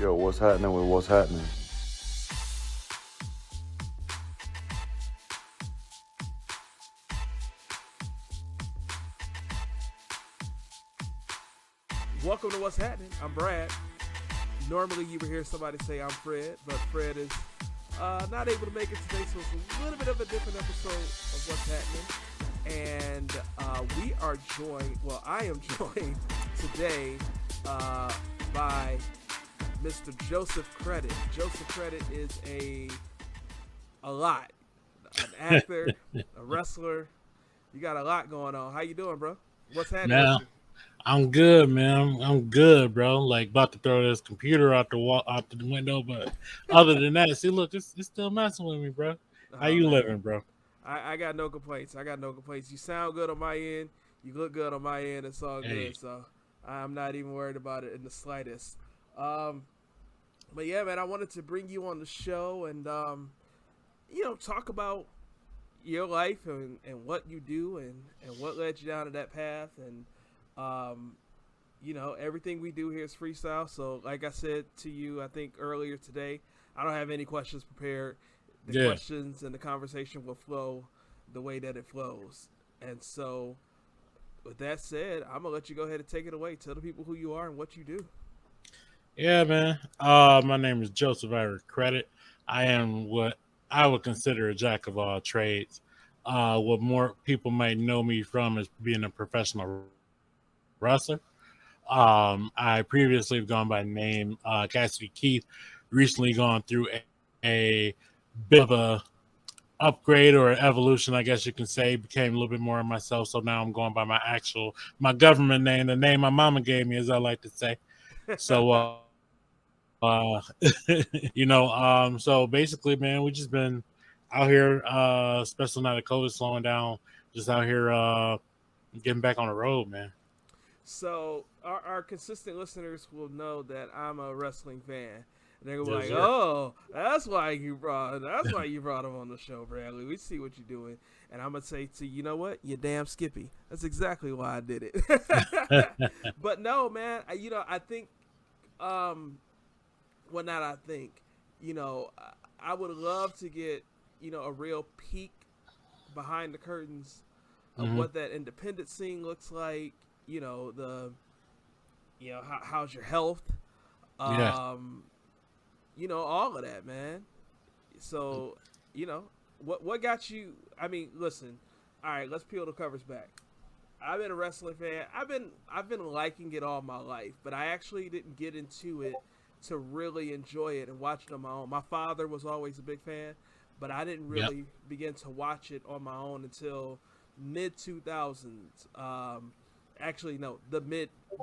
Yo, what's happening with what's happening? Welcome to What's Happening. I'm Brad. Normally you would hear somebody say I'm Fred, but Fred is not able to make it today, so it's a little bit of a different episode of What's Happening. And we are joined, well, I am joined today by Mr. Joseph Credit. Joseph Credit is a lot. An actor, a wrestler. You got a lot going on. How you doing, bro? What's happening with Now, you? I'm good, man. I'm good, bro. Like about to throw this computer out the wall, out the window, but other than that, see, look, it's still messing with me, bro. How Oh you man. living, bro? I got no complaints. I got no complaints. You sound good on my end. You look good on my end. It's all Hey, good. So I'm not even worried about it in the slightest. Um, but yeah, man, I wanted to bring you on the show and talk about your life and what you do and what led you down to that path and um, everything we do here is freestyle. So like I said to you, I think earlier today, I don't have any questions prepared. The yeah, questions and the conversation will flow the way that it flows. And so, with that said, I'm gonna let you go ahead and take it away. Tell the people who you are and what you do. yeah, man. My name is Joseph Ira Credit. I am what I would consider a jack of all trades. What more people might know me from is being a professional wrestler. I previously have gone by name Cassidy Keith. Recently gone through a bit of a upgrade or evolution, I guess you can say. Became a little bit more of myself. So now I'm going by my government name, the name my mama gave me, as I like to say. So, so basically, man, we just been out here, especially now that COVID's slowing down, just out here getting back on the road, man. So our consistent listeners will know that I'm a wrestling fan. And they're gonna be Yes, like, sir. "Oh, that's why you brought him on the show, Bradley. We see what you're doing." And I'm gonna say to you, you know what? You damn Skippy. That's exactly why I did it. But no, man. I think um, well, not I think, I would love to get a real peek behind the curtains of hmm what that independent scene looks like. The how's your health, Yeah. um, all of that, man. So you know what got you? I mean, listen. All right, let's peel the covers back. I've been a wrestling fan. I've been liking it all my life, but I actually didn't get into it to really enjoy it and watch it on my own. My father was always a big fan, but I didn't Yep. really begin to watch it on my own until mid 2000s. Actually, no, the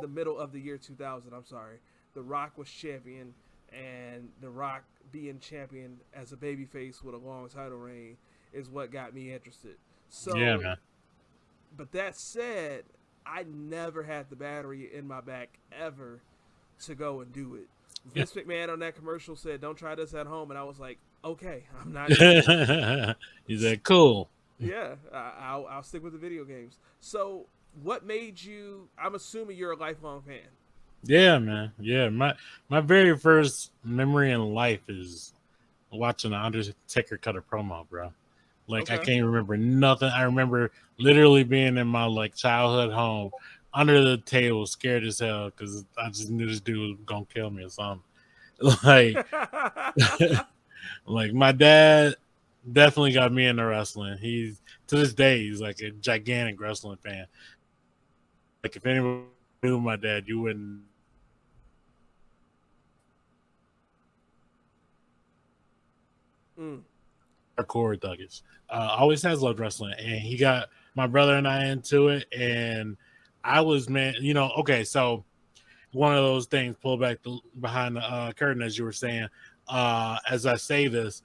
middle of the year 2000. I'm sorry. The Rock was champion, and The Rock being champion as a babyface with a long title reign is what got me interested. Yeah, So man. but that said, I never had the battery in my back ever to go and do it. Yeah. Vince McMahon on that commercial said, "Don't try this at home," and I was like, "Okay, I'm not doing it." He's like, cool. Yeah, I'll stick with the video games. So, what made you? I'm assuming you're a lifelong fan. Yeah, man. Yeah, my very first memory in life is watching the Undertaker cut a promo, bro. Like I Okay. can't remember nothing. I remember literally being in my like childhood home under the table, scared as hell because I just knew this dude was gonna kill me or something. Like, like my dad definitely got me into wrestling. He's to this day he's like a gigantic wrestling fan. Like if anyone knew my dad, you wouldn't mm, hardcore thuggish. Always has loved wrestling, and he got my brother and I into it. And I was man, okay. So one of those things, pull back behind the curtain, as you were saying. As I say this,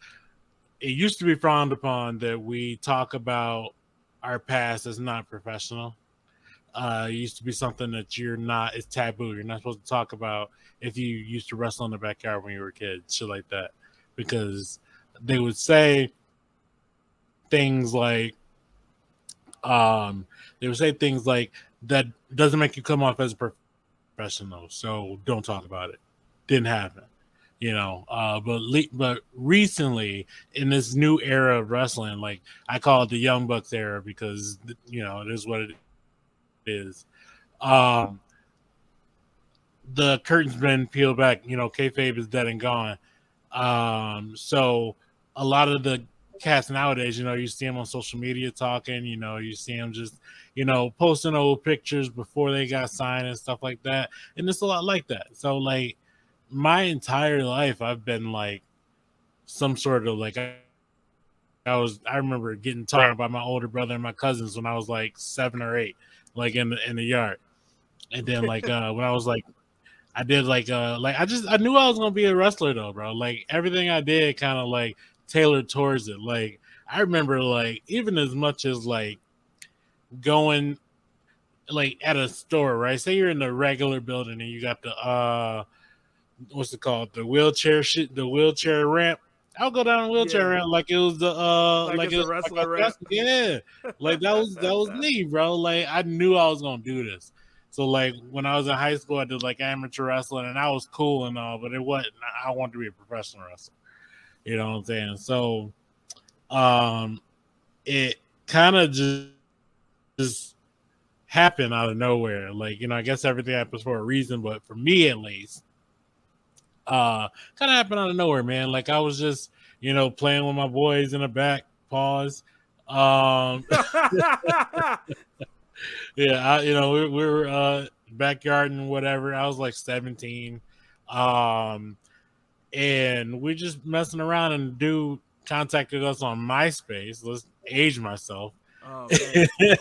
it used to be frowned upon that we talk about our past as not professional. It used to be something that you're not. It's taboo. You're not supposed to talk about if you used to wrestle in the backyard when you were a kid, shit like that, because they would say things like they would say things like that doesn't make you come off as a professional, so don't talk about it. Didn't happen. But recently in this new era of wrestling, like I call it the Young Bucks era because it is what it is. Um, the curtain's been peeled back. Kayfabe is dead and gone. So a lot of the cats nowadays, you see them on social media talking. You see them just, posting old pictures before they got signed and stuff like that. And it's a lot like that. So like my entire life, I've been like some sort of like I remember getting talked by my older brother and my cousins when I was like 7 or 8, like in the yard. And then like when I was like I did like I knew I was gonna be a wrestler though, bro. Like everything I did kind of like tailored towards it. Like I remember like even as much as like going like at a store, right? Say you're in the regular building and you got the what's it called? The wheelchair ramp. I'll go down a wheelchair Yeah, ramp like it was the like like it's it a was like I wrestler was rap. wrestling. Yeah. Like that was me, bro. Like I knew I was gonna do this. So like when I was in high school I did like amateur wrestling and I was cool and all, but it wasn't I wanted to be a professional wrestler. You know what I'm saying? So um it kind of just happened out of nowhere. Like, I guess everything happens for a reason, but for me at least, kind of happened out of nowhere, man. Like I was just, playing with my boys in the back. Pause. Um, yeah, we were backyard and whatever. I was like 17, um, and we just messing around. And dude contacted us on MySpace. Let's age myself, Oh man, you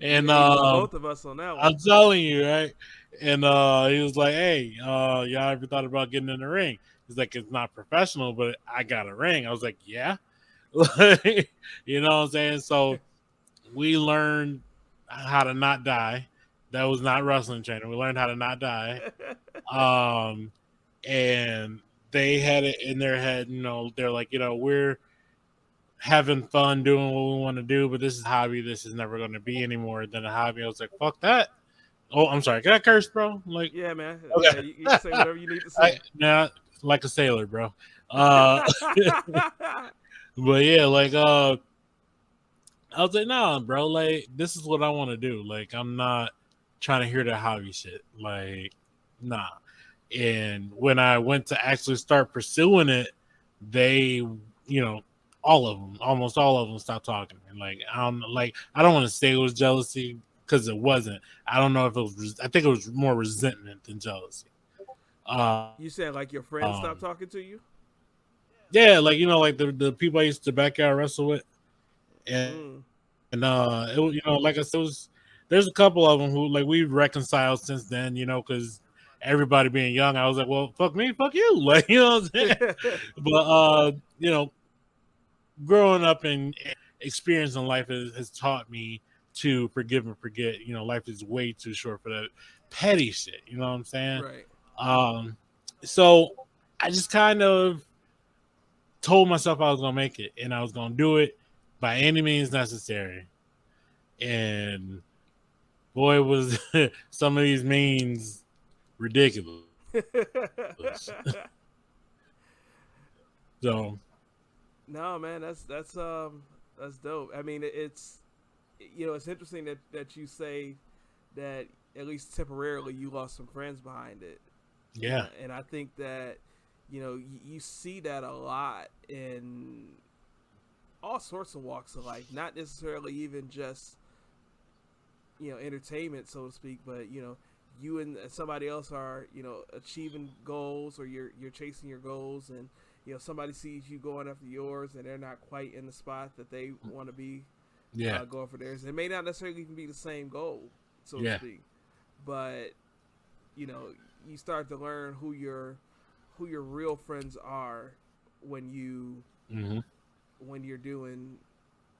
and aged both of us on that I'm one. telling you, right? And he was like, "Hey, y'all ever thought about getting in the ring?" He's like, "It's not professional, but I got a ring." I was like, "Yeah," you know what I'm saying? So we learned how to not die. That was not wrestling training. We learned how to not die. Um, and they had it in their head. They're like, we're having fun doing what we want to do, but this is a hobby. This is never going to be any more than a hobby. I was like, fuck that. Oh, I'm sorry. Can I curse, bro? Like, Yeah, man. okay. Yeah, you can say whatever you need to say. Nah, like a sailor, bro. Uh, but yeah, like, I was like, nah, bro. Like, this is what I want to do. Like, I'm not trying to hear that hobby shit. Like, nah. And when I went to actually start pursuing it, they, all of them, almost all of them, stopped talking. And I don't want to say it was jealousy because it wasn't. I don't know if it was. I think it was more resentment than jealousy. Um, You said like your friends stopped talking to you? yeah, like like the people I used to backyard wrestle with, and Mm. it was, like I said, there's a couple of them who like we've reconciled since then, because everybody being young, I was like, well, fuck me, fuck you, like what I'm saying. But growing up and experiencing life has taught me to forgive and forget. Life is way too short for that petty shit. You know what I'm saying? Right. Um, so I just kind of told myself I was gonna make it and I was gonna do it by any means necessary. And boy, was some of these means ridiculous. So No, man, that's dope. I mean, it's it's interesting that you say that at least temporarily you lost some friends behind it. yeah, And I think that you see that a lot in all sorts of walks of life, not necessarily even just entertainment, so to speak, but you and somebody else are achieving goals, or you're chasing your goals, and somebody sees you going after yours and they're not quite in the spot that they want to be yeah, going for theirs. It may not necessarily even be the same goal, so to yeah, speak, but you know you start to learn who your real friends are when mm-hmm. when you're doing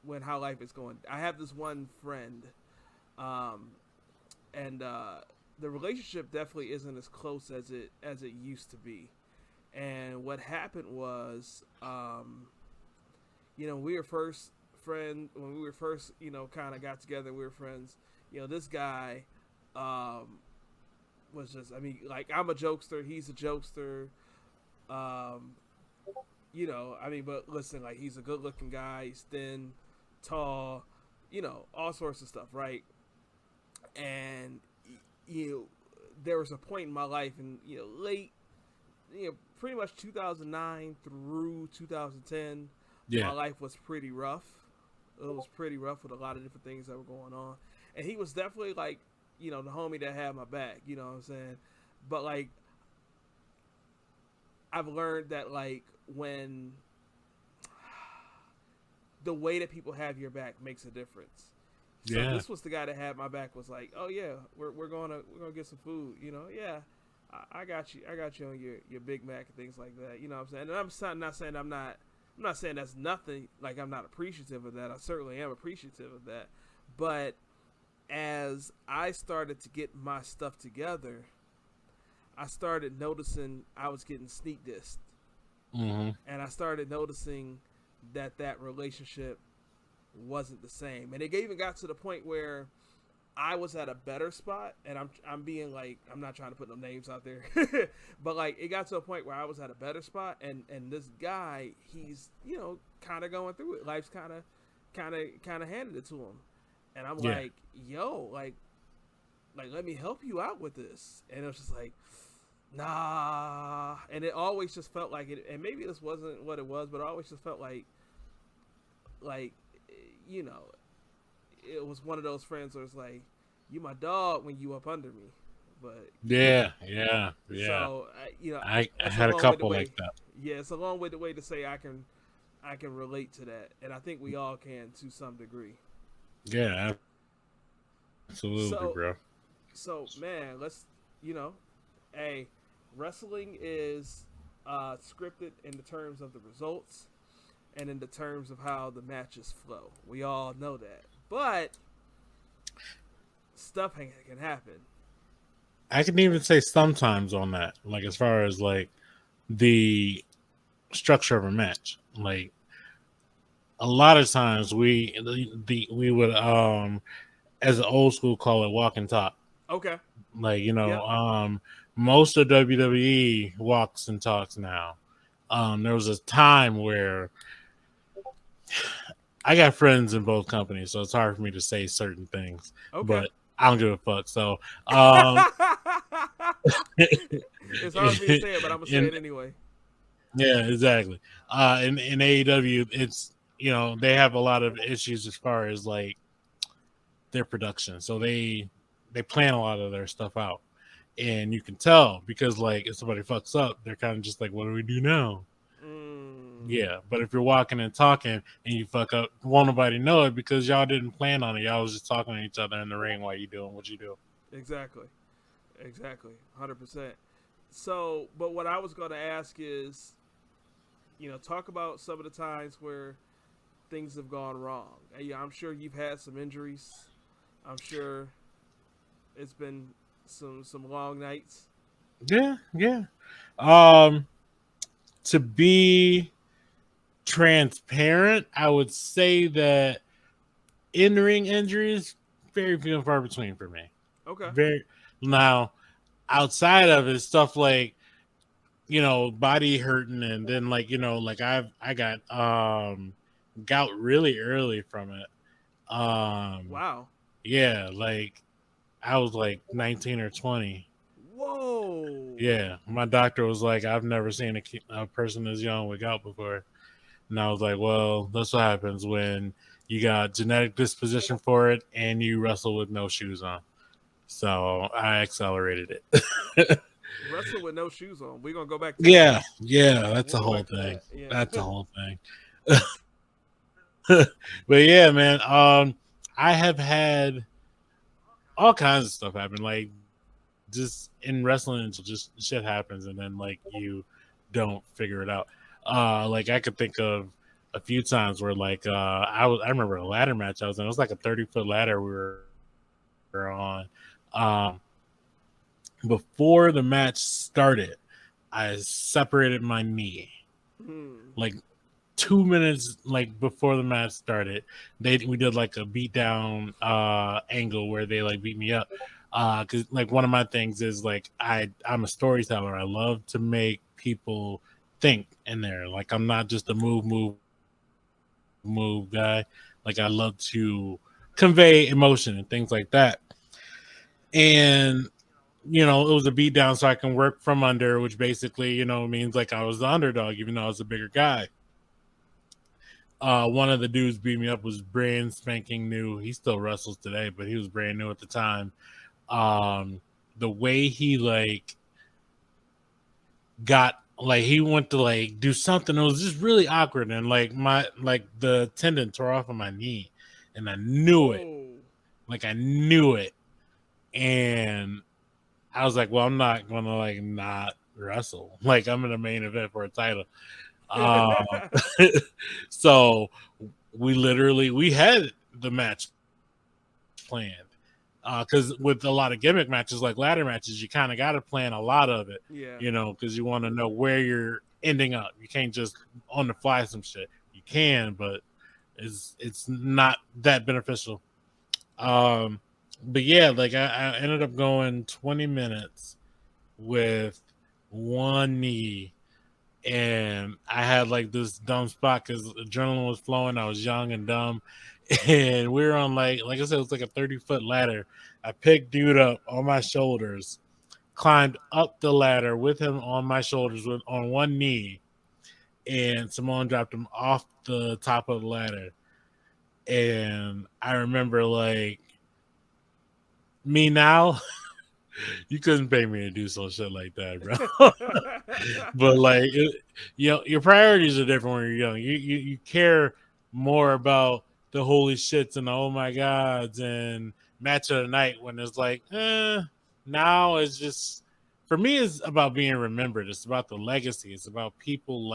when how life is going. I have this one friend, um, and the relationship definitely isn't as close as it used to be. And what happened was, we were first friend when we were first, kind of got together. We were friends. This guy was just, I mean, like I'm a jokester, he's a jokester. Um, I mean, but listen, like he's a good looking guy. He's thin, tall, all sorts of stuff, right? And you know, there was a point in my life, in late, pretty much 2009 through 2010, my Yeah. life was pretty rough. It was pretty rough with a lot of different things that were going on, and he was definitely like, the homie that had my back. You know what I'm saying? But like, I've learned that like when the way that people have your back makes a difference. So Yeah. this was the guy that had my back. Was like, oh yeah, we're gonna get some food. Yeah, I got you. I got you on your Big Mac and things like that. You know what I'm saying? And not saying I'm not saying that's nothing. Like I'm not appreciative of that. I certainly am appreciative of that. But as I started to get my stuff together, I started noticing I was getting sneak dissed, Mm-hmm. and I started noticing that relationship wasn't the same. And it even got to the point where I was at a better spot, and I'm being like, I'm not trying to put no names out there, but like it got to a point where I was at a better spot, and this guy, he's kind of going through it. Life's kind of handed it to him, and I'm Yeah. like, yo, like let me help you out with this, and it was just like, nah, and it always just felt like it, and maybe this wasn't what it was, but it always just felt like you know it was one of those friends where it's like, you my dog when you up under me, but Yeah. Yeah. Yeah. so I that's a had a long-winded couple way. like that. Yeah, it's a long-winded way to say I can relate to that, and I think we all can to some degree. Yeah. Absolutely, So bro. man, let's you know, hey, wrestling is scripted in the terms of the results and in the terms of how the matches flow. We all know that, but stuff can happen. I can even say sometimes on that, like as far as like the structure of a match. Like a lot of times we would as an old school call it walk and talk. Okay. Like Yep. most of WWE walks and talks now. There was a time where I got friends in both companies, so it's hard for me to say certain things, Okay. but I don't give a fuck. So um It's hard for me to say it, but I'm gonna say in it anyway. Yeah, exactly. In AEW, it's they have a lot of issues as far as like their production, so they plan a lot of their stuff out, and you can tell because like if somebody fucks up, they're kind of just like, "What do we do now?" Mm, Yeah, but if you're walking and talking and you fuck up, won't nobody know it because y'all didn't plan on it. Y'all was just talking to each other in the ring while you doing what you do. exactly. Exactly. 100%. So, but what I was gonna ask is, talk about some of the times where things have gone wrong. Yeah, I'm sure you've had some injuries. I'm sure it's been some long nights. Yeah, yeah. Um, to be transparent, I would say that in-ring injuries very few and far between for me. Okay. Very now outside of it, stuff like body hurting, and then like like I got gout really early from it. Wow. Yeah, like I was like 19 or 20. Whoa. Yeah, my doctor was like, I've never seen a person as young with gout before. And I was like, well, that's what happens when you got genetic disposition for it and you wrestle with no shoes on. So I accelerated it. Wrestling with no shoes on. We're gonna go back to that. Yeah, yeah, that's We'll a go whole back to thing. that. Yeah. That's a whole thing. But yeah, man, I have had all kinds of stuff happen. Like just in wrestling, just shit happens, and then like you don't figure it out. Like I could think of a few times where like I remember a ladder match I was in. It was like a 30-foot ladder we were on. Before the match started, I separated my knee. Hmm. Like 2 minutes like before the match started, we did like a beat down angle where they like beat me up. Because like one of my things is like I'm a storyteller. I love to make people think in there. Like I'm not just a move guy. Like I love to convey emotion and things like that. And it was a beat down so I can work from under, which basically, means like I was the underdog, even though I was a bigger guy. One of the dudes beat me up was brand spanking new. He still wrestles today, but he was brand new at the time. The way he he went to do something, it was just really awkward, and the tendon tore off of my knee, and I knew it. Like I knew it, and I was like, well, I'm not gonna not wrestle. Like I'm in the main event for a title. So we had the match planned. Because with a lot of gimmick matches like ladder matches, you kind of got to plan a lot of it, Yeah. Because you want to know where you're ending up. You can't just on the fly some shit. You can, but it's not that beneficial. But yeah, I ended up going 20 minutes with one knee, and I had this dumb spot because adrenaline was flowing. I was young and dumb, and we were on like I said, it was like a 30-foot ladder. I picked dude up on my shoulders, climbed up the ladder with him on my shoulders on one knee, and Simone dropped him off the top of the ladder. And I remember me now, you couldn't pay me to do some shit like that, bro. But your priorities are different when you're young. You care more about the holy shits and the oh my gods and match of the night when it's now it's just for me it's about being remembered. It's about the legacy. It's about people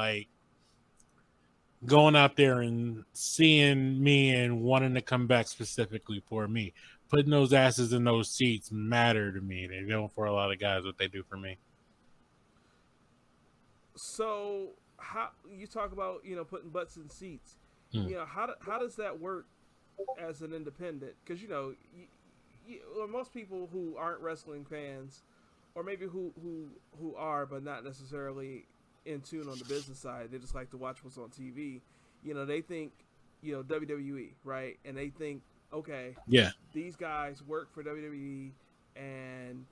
going out there and seeing me and wanting to come back specifically for me. Putting those asses in those seats matter to me. They don't for a lot of guys what they do for me. So how you talk about putting butts in seats? How does that work as an independent? Because most people who aren't wrestling fans, or maybe who are but not necessarily in tune on the business side, they just like to watch what's on TV. They think WWE, right? And they think, okay, yeah, these guys work for WWE, and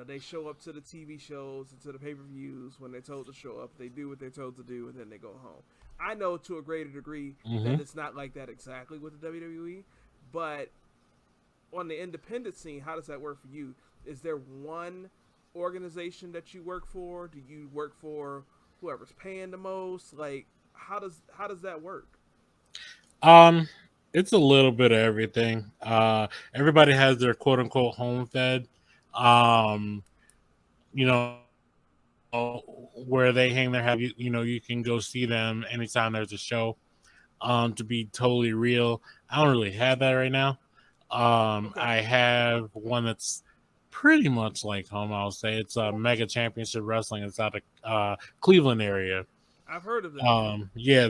they show up to the TV shows and to the pay-per-views when they're told to show up. They do what they're told to do, and then they go home. I know to a greater degree that it's not like that exactly with the WWE, but on the independent scene, how does that work for you? Is there one organization that you work for? Do you work for whoever's paying the most? How does that work? It's a little bit of everything. Everybody has their quote unquote home fed. Um, you know, where they hang their hat. You can go see them anytime there's a show. To be totally real, I don't really have that right now. Okay. I have one that's pretty much like home. I'll say it's a Mega Championship Wrestling. It's out of Cleveland area. I've heard of that. Yeah,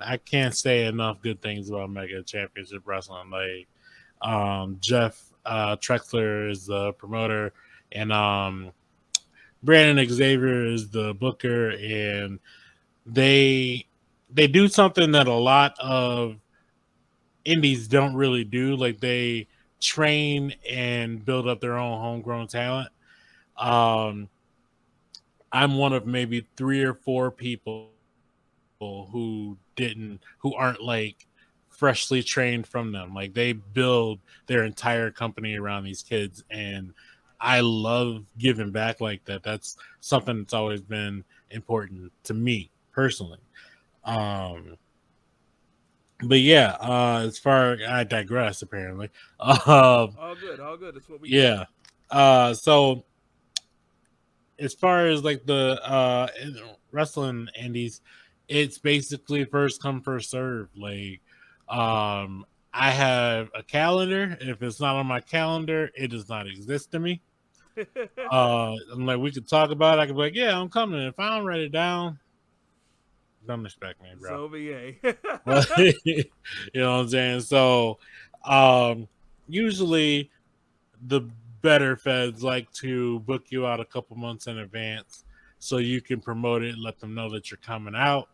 I can't say enough good things about Mega Championship Wrestling. Jeff Trexler is the promoter, and Brandon Xavier is the booker, and they do something that a lot of indies don't really do. Like they train and build up their own homegrown talent. I'm one of maybe 3 or 4 people who aren't freshly trained from them. Like they build their entire company around these kids, and I love giving back like that. That's something that's always been important to me personally. But yeah, I digress apparently. All good. That's what we do. Yeah. So as far as the wrestling indies, it's basically first come first serve. I have a calendar. If it's not on my calendar, it does not exist to me. I'm like, we could talk about it. I could be like, yeah, I'm coming. If I don't write it down, don't expect me, bro. So BA. You know what I'm saying? So usually the better feds like to book you out a couple months in advance so you can promote it, let them know that you're coming out,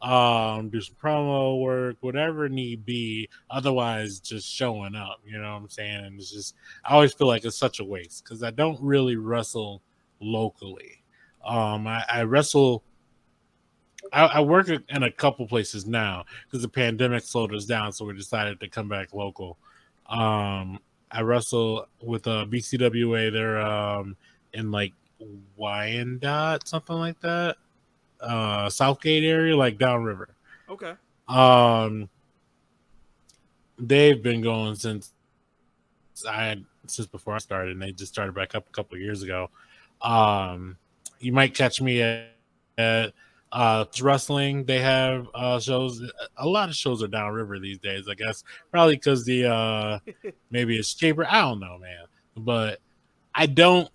do some promo work, whatever need be. Otherwise, just showing up. You know what I'm saying? And it's just, I always feel like it's such a waste because I don't really wrestle locally. I wrestle. I work in a couple places now because the pandemic slowed us down, so we decided to come back local. I wrestle with BCWA. They're in like Wyandotte, something like that, Southgate area, like downriver. Okay. Um, they've been going since before I started, and they just started back up a couple of years ago. You might catch me at wrestling. They have shows. A lot of shows are downriver these days, I guess, probably because the maybe it's cheaper. I don't know, man, but I don't.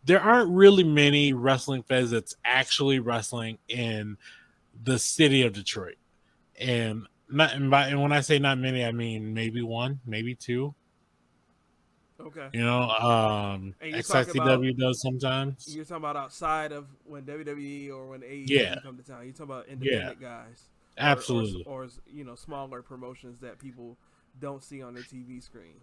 There aren't really many wrestling feds that's actually wrestling in the city of Detroit, and and when I say not many, I mean maybe one, maybe two. Okay. You know, And XICW does sometimes. you're talking about outside of when WWE or when Yeah, AEW come to town. You're talking about yeah, independent guys, absolutely. or smaller promotions that people don't see on their TV screen.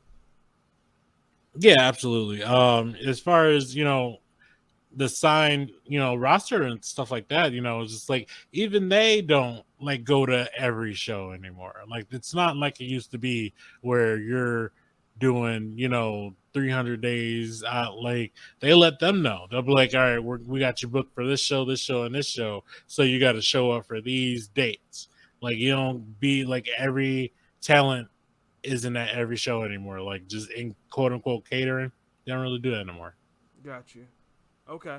Yeah, absolutely. As far as the signed, roster and stuff like that, it's just like even they don't like go to every show anymore. Like it's not like it used to be where you're doing, 300 days out. Like they let them know. They'll be like, all right, we got you booked for this show, and this show. So you got to show up for these dates. Like you don't be like every talent isn't at every show anymore. Like just in quote unquote catering. They don't really do that anymore. Got you. Okay.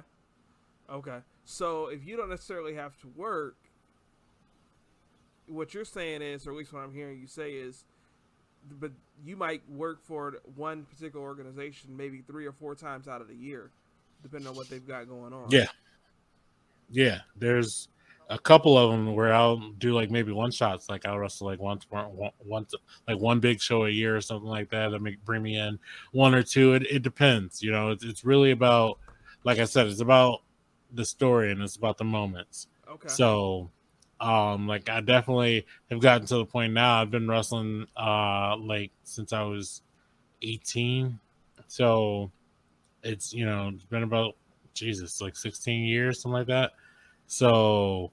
Okay. So if you don't necessarily have to work, what you're saying is, or at least what I'm hearing you say is, but you might work for one particular organization maybe 3 or 4 times out of the year, depending on what they've got going on. Yeah. Yeah, there's a couple of them where I'll do like maybe one shots. Like I'll wrestle like once, like one big show a year or something like that. That may bring me in one or two. It depends. It's really about, like I said, it's about the story and it's about the moments. Okay. So, like I definitely have gotten to the point now. I've been wrestling like since I was 18. So it's been about Jesus, like 16 years, something like that. So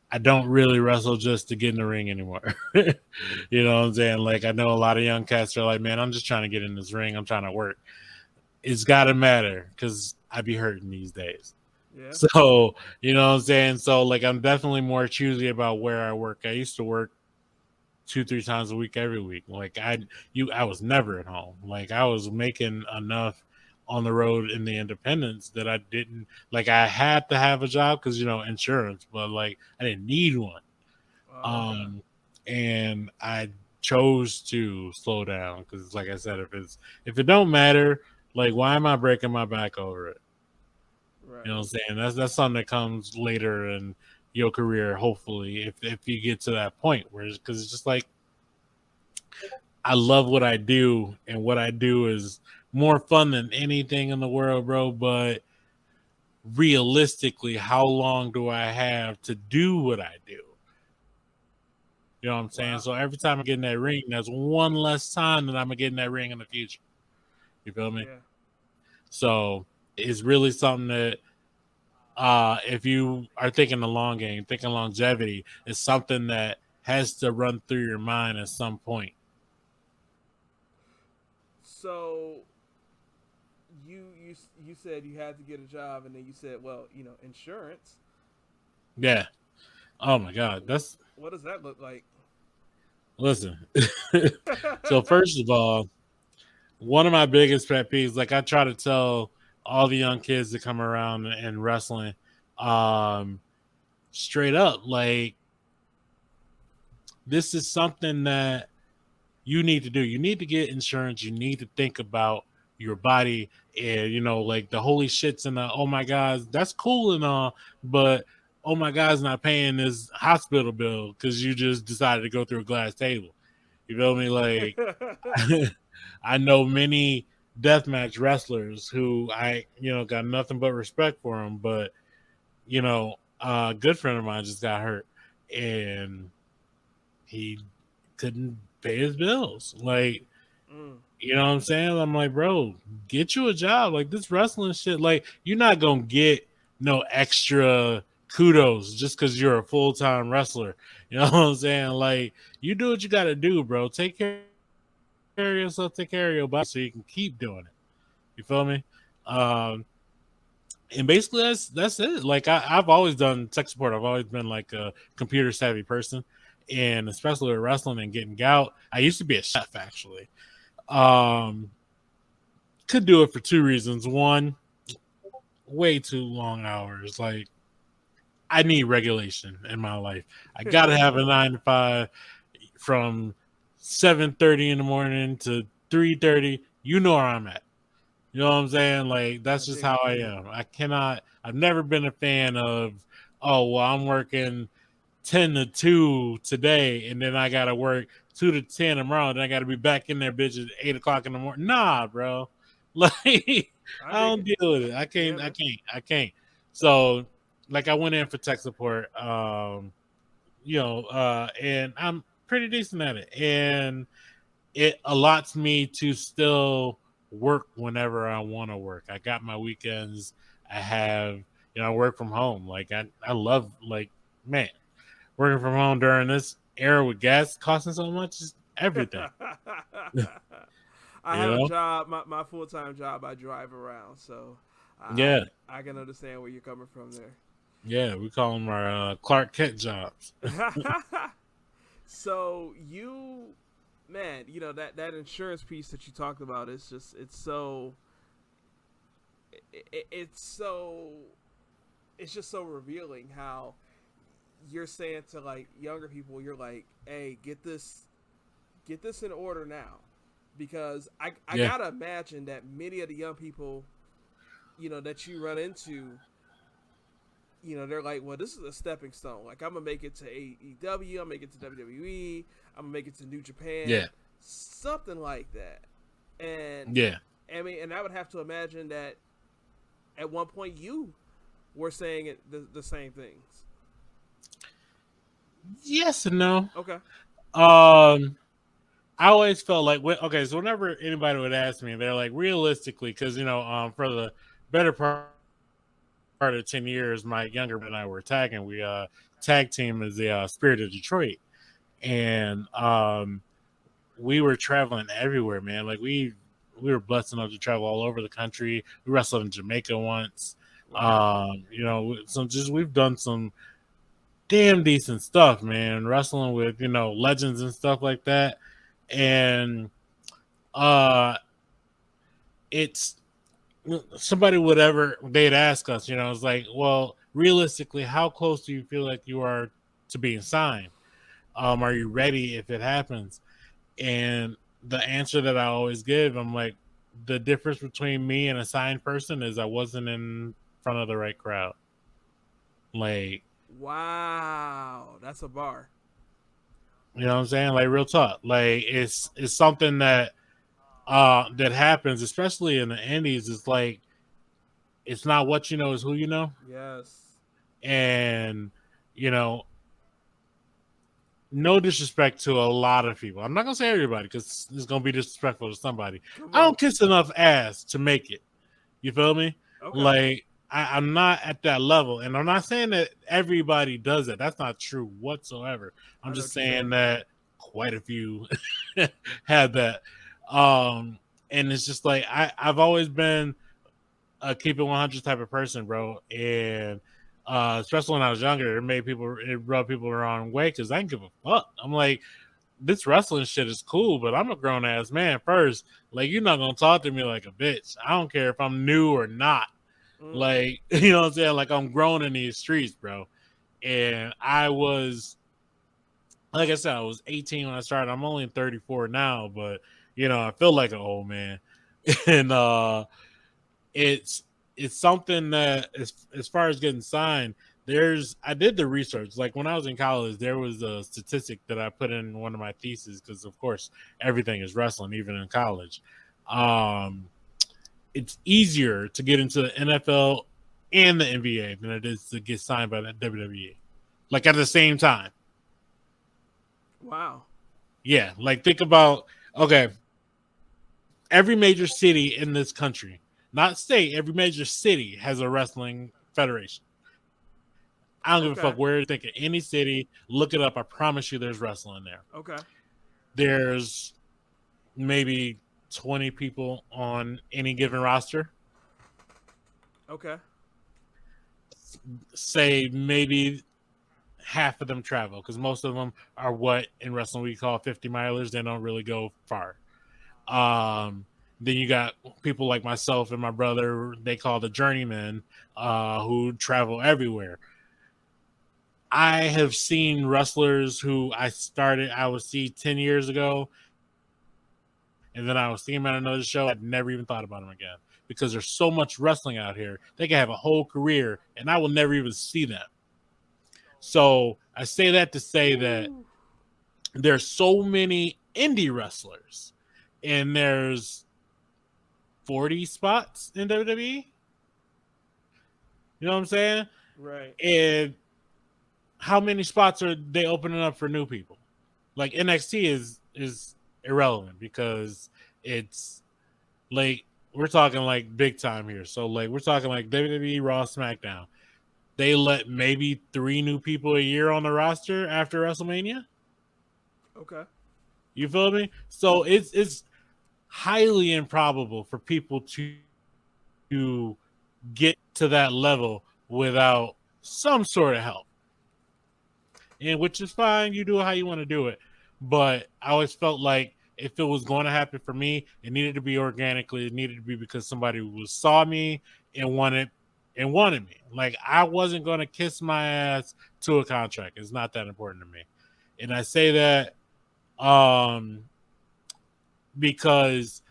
I don't really wrestle just to get in the ring anymore. You know what I'm saying? Like I know a lot of young cats are like, man, I'm just trying to get in this ring. I'm trying to work. It's got to matter because I be hurting these days. Yeah. So, you know what I'm saying? So like I'm definitely more choosy about where I work. I used to work 2-3 times a week every week. Like I was never at home. Like I was making enough on the road in the independence that I didn't like. I had to have a job because insurance, but like I didn't need one. Okay. And I chose to slow down because, like I said, if it don't matter, like why am I breaking my back over it? Right. You know what I'm saying? That's something that comes later in your career, hopefully, if you get to that point where because it's just like I love what I do, and what I do is more fun than anything in the world, bro. But realistically, how long do I have to do what I do? You know what I'm saying? Wow. So every time I get in that ring, that's one less time that I'm gonna get in that ring in the future. You feel me? Yeah. So it's really something that if you are thinking the long game, thinking longevity, is something that has to run through your mind at some point. So you said you had to get a job, and then you said, well, insurance. Yeah. Oh my God. That's What does that look like? listen. So first of all, one of my biggest pet peeves, like I try to tell all the young kids that come around and wrestling, um, straight up, like this is something that you need to do. You need to get insurance. You need to think about your body and like the holy shits and the oh my God, that's cool and all, but oh my God's not paying this hospital bill because you just decided to go through a glass table. You feel me? Like I know many deathmatch wrestlers who I, got nothing but respect for them. But, a good friend of mine just got hurt and he couldn't pay his bills. Like, Mm. you know what I'm saying? I'm like, bro, get you a job. Like this wrestling shit, like you're not gonna get no extra kudos just because you're a full-time wrestler. You know what I'm saying? Like you do what you gotta do, bro. Take care of yourself, take care of your body so you can keep doing it. You feel me? Um and basically that's it. Like I've always done tech support. I've always been like a computer savvy person. And especially with wrestling and getting gout. I used to be a chef actually. Um could do it for two reasons. One, way too long hours. Like I need regulation in my life. I gotta have a 9 to 5 from 7:30 in the morning to 3:30. You know where I'm at. You know what I'm saying? Like that's I just dig how it. I am. I cannot. I've never been a fan of. Oh well, I'm working 10 to 2 today, and then I gotta work 2 to 10 tomorrow. Then I gotta be back in there, bitch, at 8 o'clock in the morning. Nah, bro. Like I I dig don't it. deal with it. I Yeah, can't. I man. can't. I can't. So, like, I went in for tech support. And I'm pretty decent at it, and it allots me to still work whenever I want to work. I got my weekends. I have, I work from home. Like I love, like, man, working from home during this era with gas costing so much is everything. I You have a know? job, my full time job. I drive around, so Yeah, I can understand where you're coming from yeah. We call them our Clark Kent jobs. there. So you, man, that insurance piece that you talked about is just it's so it's just so revealing how you're saying to like younger people, you're like, hey, get this in order now, because I Yeah, gotta imagine that many of the young people, that you run into, they're like, well, this is a stepping stone. Like, I'm gonna make it to AEW, I'm gonna make it to WWE, I'm gonna make it to New Japan, yeah, something like that. And yeah. I mean, and I would have to imagine that at one point you were saying the same things. Yes and no. Okay. Um, I always felt like okay, so whenever anybody would ask me, they're like, realistically, because for the better part of 10 years, my younger brother and I were tagging. We tag team as the Spirit of Detroit, and we were traveling everywhere, man. Like we were blessed enough to travel all over the country. We wrestled in Jamaica once. Wow. So just we've done some damn decent stuff, man. Wrestling with legends and stuff like that, and uh, it's somebody would ever they'd ask us, it's like, well, realistically, how close do you feel like you are to being signed? Are you ready if it happens? And the answer that I always give, I'm like, the difference between me and a signed person is I wasn't in front of the right crowd. Like, Wow. That's a bar. you know what I'm saying? Like real talk. Like it's something that happens, especially in the indies. It's like it's not what you know, is who you know. Yes. And you know, no disrespect to a lot of people. I'm not gonna say everybody because it's gonna be disrespectful to somebody. Come I on. don't kiss enough ass to make it. You feel me? Okay. Like I'm not at that level, and I'm not saying that everybody does it. That's not true whatsoever. I'm I know just what you're saying saying. that quite a few had that. Um, and it's just like I've always been a keep it 100 type of person, bro. And especially when I was younger, it rubbed people the wrong way because I didn't give a fuck. I'm like, this wrestling shit is cool, but I'm a grown ass man first. Like, you're not gonna talk to me like a bitch. I don't care if I'm new or not. Mm. Like, you know what I'm saying? Like, I'm grown in these streets, bro. And I was, like I said, I was 18 when I started. I'm only 34 now, but I feel like an old man. And it's something that as far as getting signed, I did the research. Like when I was in college, there was a statistic that I put in one of my theses because of course everything is wrestling even in college. um it's easier to get into the NFL and the NBA than it is to get signed by the WWE. Like at the same time. Wow. Yeah, like think about okay, every major city in this country, not state, every major city has a wrestling federation. I don't give a Okay. fuck where you think of any city. Look it up. I promise you, there's wrestling there. Okay. There's maybe 20 people on any given roster. Okay. Say maybe half of them travel because most of them are what in wrestling we call 50 milers. They don't really go far. Then you got people like myself and my brother. They call the journeymen, who travel everywhere. I have seen wrestlers who I would see 10 years ago, and then I would see them at another show. I'd never even thought about them again because there's so much wrestling out here. They can have a whole career, and I will never even see them. So I say that to say that there's so many indie wrestlers, and there's 40 spots in WWE. You know what I'm saying? Right. And how many spots are they opening up for new people? Like NXT is irrelevant because it's like we're talking like big time here. So like we're talking like WWE, Raw, SmackDown. They let maybe 3 new people a year on the roster after WrestleMania. Okay. You feel me? So it's highly improbable for people to get to that level without some sort of help. And which is fine. You do it how you want to do it. But I always felt like if it was going to happen for me, it needed to be organically. It needed to be because somebody saw me and wanted me. Like I wasn't going to kiss my ass to a contract. It's not that important to me. And I say that because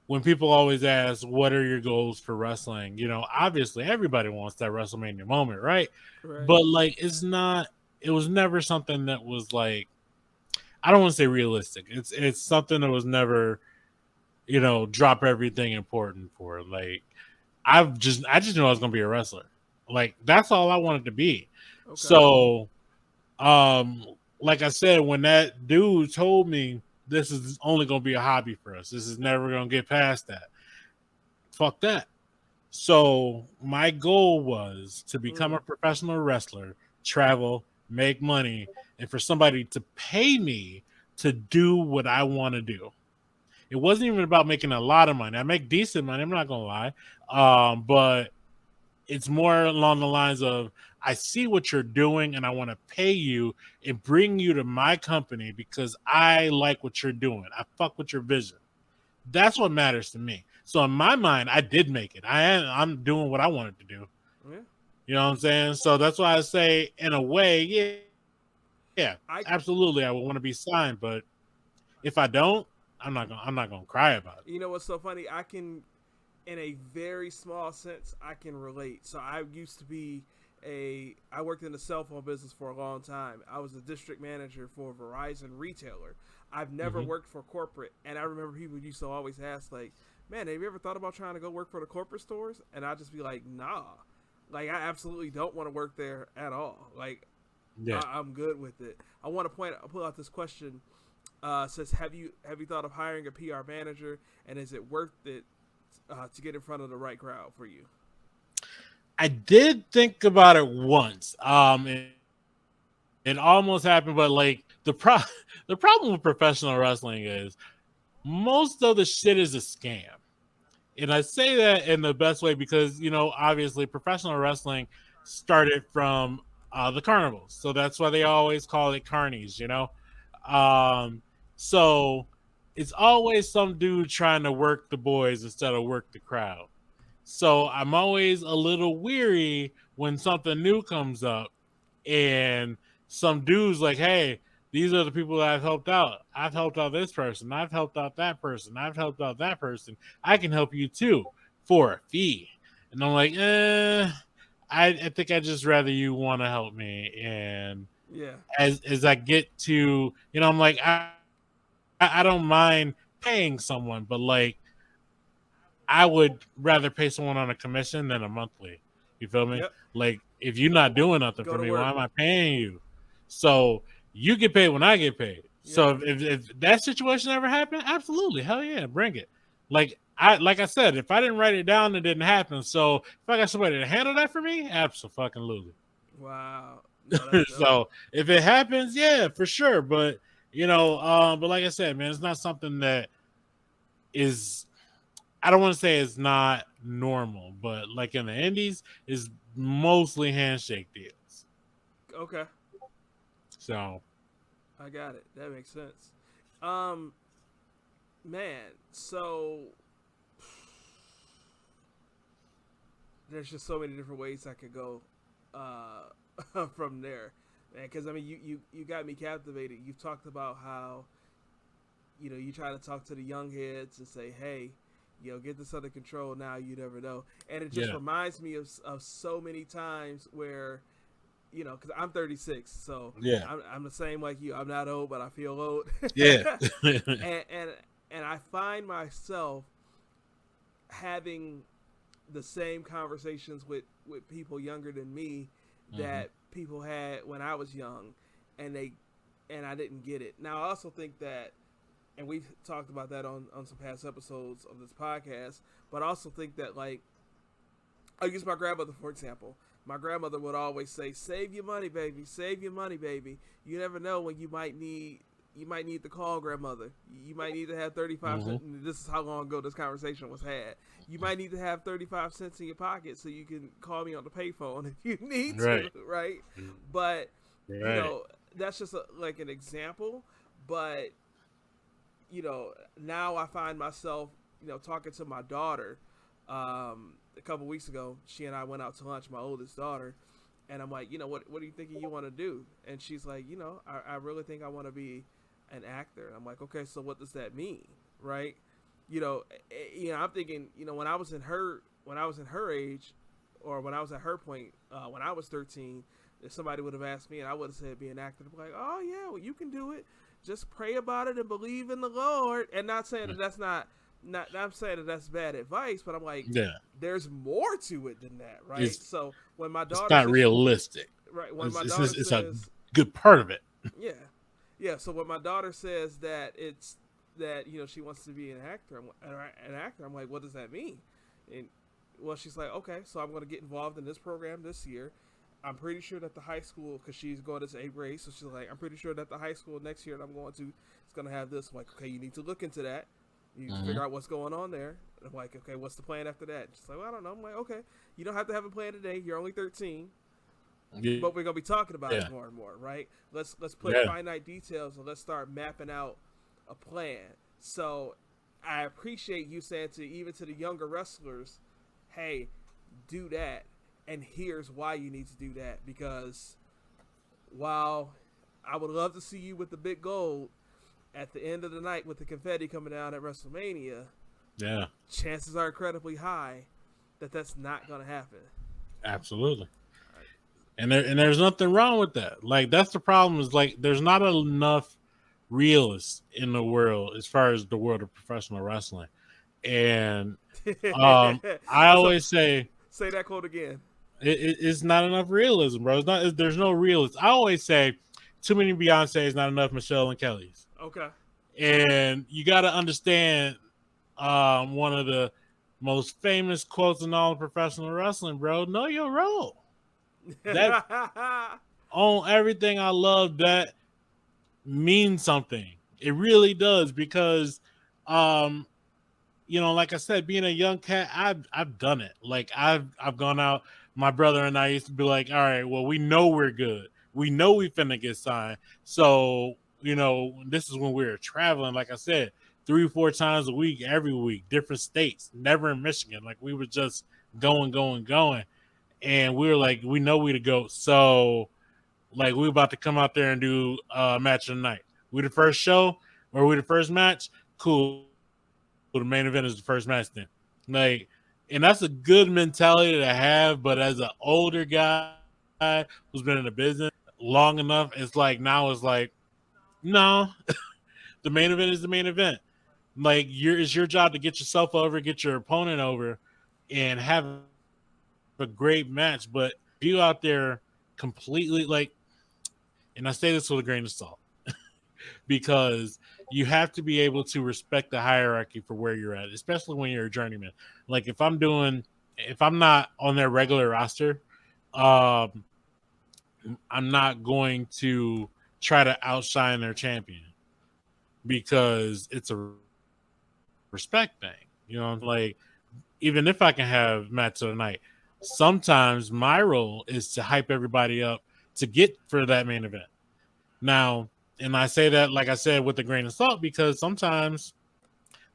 when people always ask, what are your goals for wrestling? You know, obviously everybody wants that WrestleMania moment, right? Right. But like it was never something that was like, I don't want to say realistic. It's something that was never, drop everything important for. Like I just knew I was gonna be a wrestler. Like that's all I wanted to be. Okay. So like I said, when that dude told me this is only gonna be a hobby for us, this is never gonna get past that. Fuck that. So my goal was to become a professional wrestler, travel, make money, and for somebody to pay me to do what I want to do. It wasn't even about making a lot of money. I make decent money, I'm not gonna lie. But it's more along the lines of I see what you're doing and I want to pay you and bring you to my company because I like what you're doing. I fuck with your vision. That's what matters to me. So in my mind, I did make it. I'm doing what I wanted to do. Yeah. You know what I'm saying? So that's why I say, in a way, yeah, absolutely, I would want to be signed. But if I don't, I'm not gonna cry about it. You know what's so funny? I can, in a very small sense, I can relate. So I used to be I worked in the cell phone business for a long time. I was a district manager for a Verizon retailer. I've never worked for corporate, and I remember people used to always ask, like, man, have you ever thought about trying to go work for the corporate stores? And I'd just be like, nah. Like, I absolutely don't want to work there at all. Like, Yeah. I'm good with it. I want to pull out this question. Says, have you thought of hiring a PR manager, and is it worth it to get in front of the right crowd for you? I did think about it once. It almost happened, but like the problem with professional wrestling is most of the shit is a scam. And I say that in the best way because, obviously professional wrestling started from the carnivals. So that's why they always call it carnies, So it's always some dude trying to work the boys instead of work the crowd. So I'm always a little weary when something new comes up and some dude's like, hey, these are the people that I've helped out. I've helped out this person. I've helped out that person. I've helped out that person. I can help you too for a fee. And I'm like, I think I'd just rather you want to help me. And Yeah. as I get to, I'm like, I don't mind paying someone, but like, I would rather pay someone on a commission than a monthly. You feel me? Yep. Like if you're not doing nothing Go for to me, work. why am I paying you? So you get paid when I get paid. So Yep. if that situation ever happened, absolutely, hell yeah, bring it. Like I said, if I didn't write it down, it didn't happen. So if I got somebody to handle that for me, absolutely. Wow. No, that's dope. So if it happens, yeah, for sure. But but like I said, man, it's not something that is. I don't want to say it's not normal, but like in the indies, is mostly handshake deals. Okay. So I got it. That makes sense. Um, man. So there's just so many different ways I could go from there, man. Because I mean, you got me captivated. You've talked about how you try to talk to the young heads and say, hey, get this under control now. You never know, and it just yeah, reminds me of so many times where because I'm 36, so yeah, I'm the same like you. I'm not old, but I feel old. yeah, and I find myself having the same conversations with people younger than me that people had when I was young, and I didn't get it. Now I also think that, and we've talked about that on some past episodes of this podcast, but I also think that, like, I'll use my grandmother for example. My grandmother would always say, "Save your money, baby. Save your money, baby. You never know when you might need to call grandmother. You might need to have 35 cents. This is how long ago this conversation was had. You might need to have 35 cents in your pocket so you can call me on the payphone if you need right, to, right? But right, that's just like an example. But now I find myself talking to my daughter. A couple weeks ago, she and I went out to lunch, my oldest daughter, and I'm like, what are you thinking you want to do? And she's like, I really think I want to be an actor. I'm like, okay, so what does that mean, right? I'm thinking, when I was in her age, or when I was at her point, when I was 13, if somebody would have asked me and I would have said be an actor, I'd be like, oh yeah, well you can do it. Just pray about it and believe in the Lord. And not saying that that's not I'm saying that that's bad advice, but I'm like, yeah. there's more to it than that, right? So when my It's daughter not says realistic. right, when my It's, daughter it's a says, good part of it. yeah, yeah. So when my daughter says that it's that she wants to be an actor, I'm like, what does that mean? And well, she's like, okay, so I'm going to get involved in this program this year. I'm pretty sure that the high school, because she's going to 8th grade, so she's like, I'm pretty sure that the high school next year that I'm going to is going to have this. I'm like, okay, you need to look into that. You figure out what's going on there. I'm like, okay, what's the plan after that? She's like, well, I don't know. I'm like, okay, you don't have to have a plan today. You're only 13, Yeah, but we're gonna be talking about it more and more, right? Let's put finite details and let's start mapping out a plan. So I appreciate you saying even to the younger wrestlers, hey, do that, and here's why you need to do that. Because while I would love to see you with the big gold at the end of the night with the confetti coming down at WrestleMania, yeah, chances are incredibly high that that's not going to happen. absolutely. And there's nothing wrong with that. Like that's the problem is like there's not enough realists in the world as far as the world of professional wrestling. And I So, always say say that quote again. it's not enough realism, bro. It's not. There's no realism. I always say too many Beyonces, not enough Michelle and Kelly's. Okay. And you got to understand one of the most famous quotes in all of professional wrestling, bro. Know your role. That on everything I love that means something. It really does because like I said, being a young cat, I've done it. Like I've gone out. My brother and I used to be like, all right, well, we know we're good. We know we finna get signed. So, this is when we were traveling, like I said, 3-4 times a week, every week, different states, never in Michigan. Like we were just going. And we were like, we know we to go. So like we about to come out there and do a match of the night. We the first show or we the first match? Cool. The main event is the first match then. Like, and that's a good mentality to have, but as an older guy who's been in the business long enough, it's like now it's like, no, the main event is the main event. Like it's your job to get yourself over, get your opponent over, and have a great match. But you out there completely like, and I say this with a grain of salt, because you have to be able to respect the hierarchy for where you're at, especially when you're a journeyman. Like if I'm not on their regular roster, um, I'm not going to try to outshine their champion because it's a respect thing. You know, like even if I can have match of the night, sometimes my role is to hype everybody up to get for that main event. Now, and I say that like I said with a grain of salt because sometimes,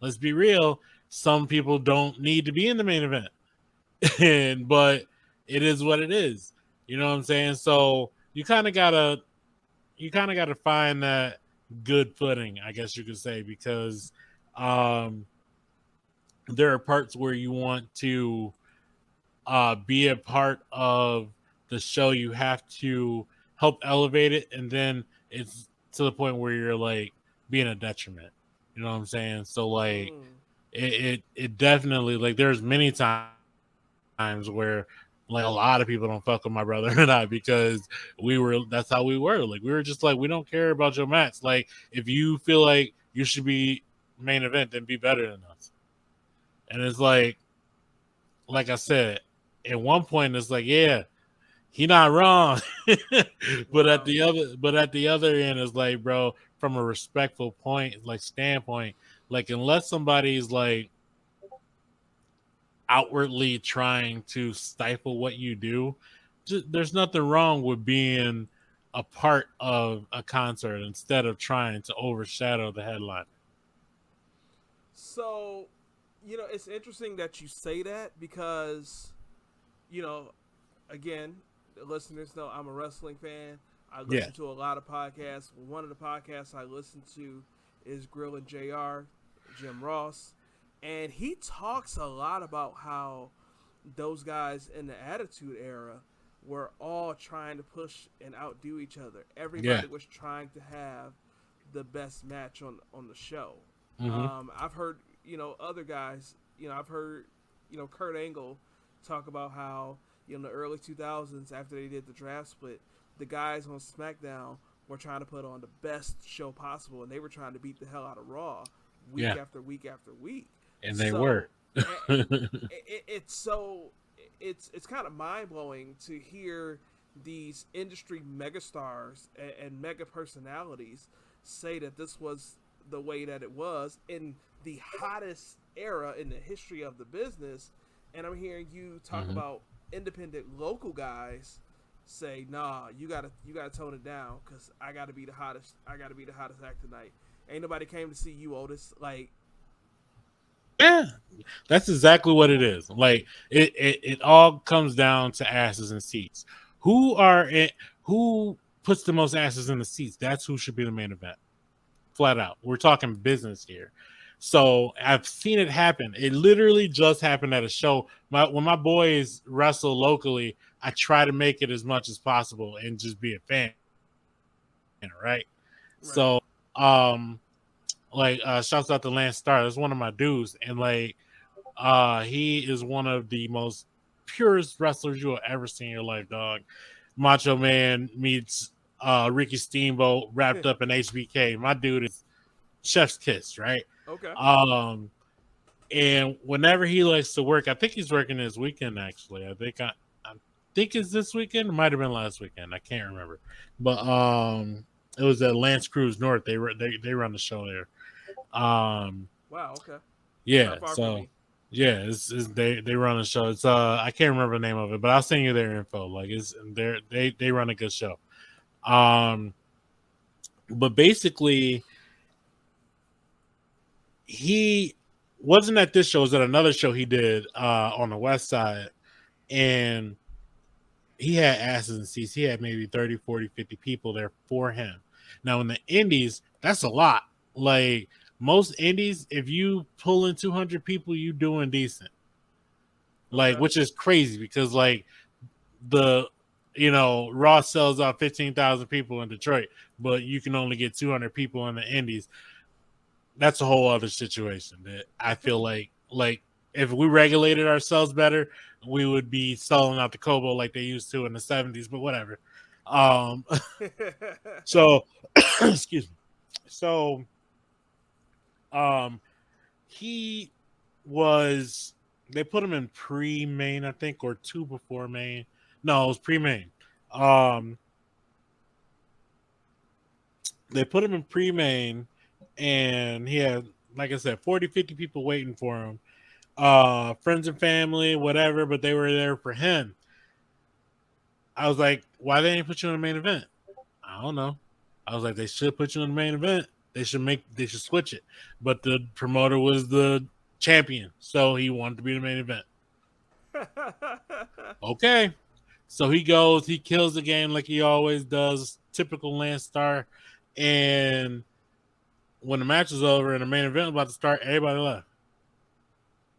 let's be real, some people don't need to be in the main event. And but it is what it is. You know what I'm saying? So you kind of gotta find that good footing, I guess you could say, because um there are parts where you want to be a part of the show. You have to help elevate it, and then it's to the point where you're like being a detriment. You know what I'm saying? So like Mm. it definitely, like, there's many times where like a lot of people don't fuck with my brother and I because that's how we were. Like we were just like, we don't care about your match. Like if you feel like you should be main event, then be better than us. And it's like I said, at one point it's like, yeah, he not wrong. but at Wow. the other end is like, bro, from a respectful point, like standpoint, like unless somebody's like outwardly trying to stifle what you do, there's nothing wrong with being a part of a concert instead of trying to overshadow the headline. So, it's interesting that you say that because, you know, again, the listeners know I'm a wrestling fan. I Yeah, listen to a lot of podcasts. One of the podcasts I listen to is Grill and JR, Jim Ross. And he talks a lot about how those guys in the Attitude Era were all trying to push and outdo each other. yeah, Everybody was trying to have the best match on the show. hmm, I've heard other guys. I've heard Kurt Angle talk about how in the early 2000s after they did the draft split, the guys on SmackDown were trying to put on the best show possible, and they were trying to beat the hell out of Raw week yeah, after week after week. and they were. So it's so it's kind of mind blowing to hear these industry megastars and mega personalities say that this was the way that it was in the hottest era in the history of the business. And I'm hearing you talk Hmm. about independent local guys say, "Nah, you gotta tone it down because I gotta be the hottest. I gotta be the hottest act tonight. Ain't nobody came to see you, Otis. Like, Yeah, that's exactly what it is. Like it all comes down to asses and seats. Who are it? Who puts the most asses in the seats? That's who should be the main event. Flat out. We're talking business here. So I've seen it happen. It literally just happened at a show. When my boys wrestle locally, I try to make it as much as possible and just be a fan, right? So, right, shouts out to Lance Starr. That's one of my dudes, and he is one of the most purest wrestlers you will ever see in your life, dog. Macho Man meets Ricky Steamboat wrapped up in HBK. My dude is chef's kiss, right? okay, Um, and whenever he likes to work, I think he's working this weekend. Actually, I think it's this weekend. It might have been last weekend. I can't remember, but it was at Lance Cruise North. They run the show there. Um, wow, okay, that's yeah, not far from so me. yeah, they run a show. It's I can't remember the name of it, but I'll send you their info. Like they run a good show. Um, but basically he wasn't at this show. It was at another show he did on the west side, and he had asses and seats. He had maybe 30, 40, 50 people there for him. Now in the indies, that's a lot. Like most indies, if you pull in 200 people, you doing decent. Like, Okay, which is crazy because like the Raw sells out 15,000 people in Detroit, but you can only get 200 people in the indies. that's a whole other situation that I feel like if we regulated ourselves better, we would be selling out the Kobo like they used to in the 70s, but whatever. Um so excuse me. So um he was they put him in pre-main, I think, or two before main. No, it was pre-main. Um they put him in pre-main and he had, like I said, 40, 50 people waiting for him, friends and family, whatever, but they were there for him. I was like, why they didn't put you in the main event? I don't know. I was like, they should put you in the main event. They should switch it. But the promoter was the champion, so he wanted to be the main event. Okay. So he goes, he kills the game like he always does, typical Lance Star. And when the match was over and the main event was about to start, everybody left.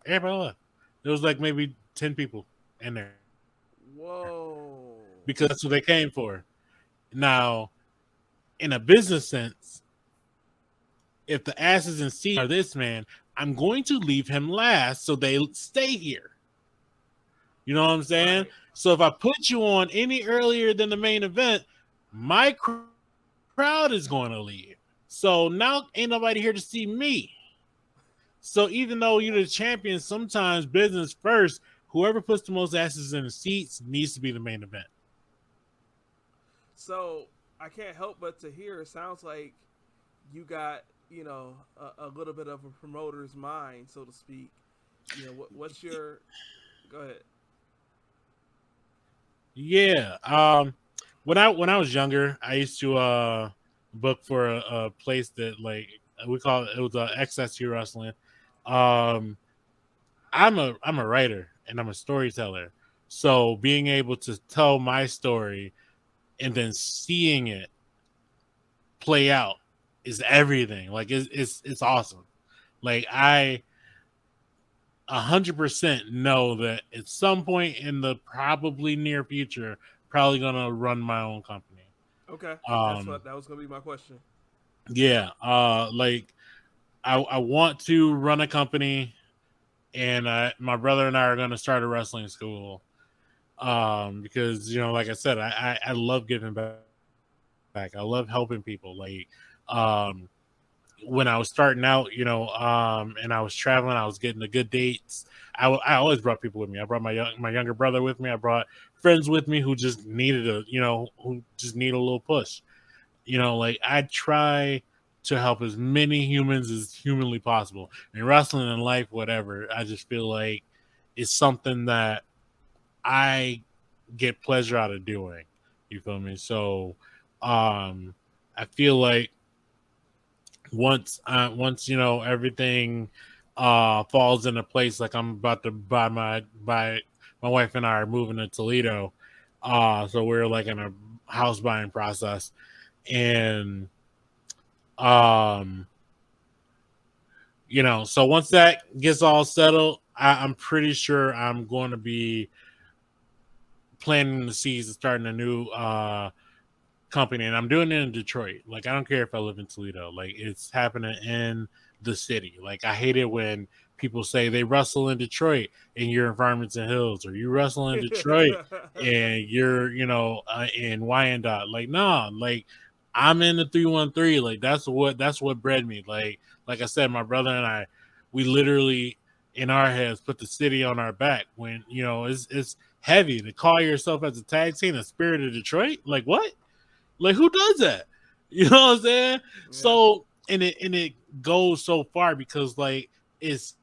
Everybody left. There was like maybe 10 people in there. Whoa. Because that's what they came for. Now, in a business sense, if the asses and seats are this man, I'm going to leave him last so they stay here. You know what I'm saying? Right. So if I put you on any earlier than the main event, my crowd is going to leave. So now ain't nobody here to see me. So even though you're the champion, sometimes business first, whoever puts the most asses in the seats needs to be the main event. So I can't help but to hear it sounds like you got, a little bit of a promoter's mind, so to speak. What's your go ahead. Yeah. When I was younger, I used to book for a place that, like, we call it was XSU Wrestling. Um, I'm a writer and I'm a storyteller. So being able to tell my story and then seeing it play out is everything. Like it's awesome. Like I 100% know that at some point in the probably near future, probably gonna run my own company. Okay. Um, That was gonna be my question. yeah, like I want to run a company, and my brother and I are gonna start a wrestling school. Because like I said, I love giving back. I love helping people. Like, um, when I was starting out, and I was traveling, I was getting the good dates. I always brought people with me. I brought my younger brother with me. I brought friends with me who just needed who just need a little push. Like I try to help as many humans as humanly possible. And wrestling in life, whatever, I just feel like it's something that I get pleasure out of doing. You feel me? So, I feel like once everything falls into place, like I'm about to buy my wife and I are moving to Toledo, so we're like in a house buying process, and um so once that gets all settled, I'm pretty sure I'm going to be planting the seeds of starting a new company, and I'm doing it in Detroit. Like I don't care if I live in Toledo. Like it's happening in the city. Like I hate it when people say they wrestle in Detroit and you're in Farmington Hills, or you wrestle in Detroit and you're in Wyandotte. Like nah, like I'm in the 313. Like that's what bred me. Like I said, my brother and I, we literally in our heads put the city on our back when it's heavy to call yourself as a tag team the Spirit of Detroit. Like what? Like who does that? You know what I'm saying? Yeah. So and it goes so far because like it's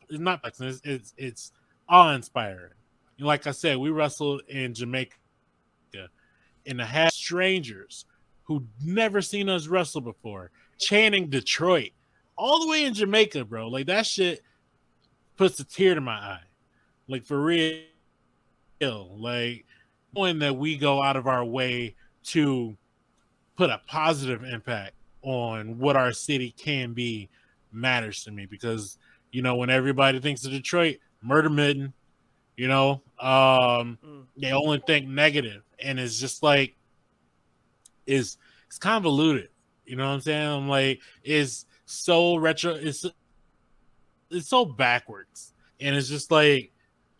not it's awe inspiring. Like I said, we wrestled in Jamaica and had strangers who never seen us wrestle before chanting Detroit all the way in Jamaica, bro. Like that shit puts a tear to my eye. Like for real. Like knowing that we go out of our way to put a positive impact on what our city can be matters to me because when everybody thinks of Detroit, murder midden, they only think negative, and it's just like it's convoluted. You know what I'm saying? I'm like, it's so retro. It's so backwards, and it's just like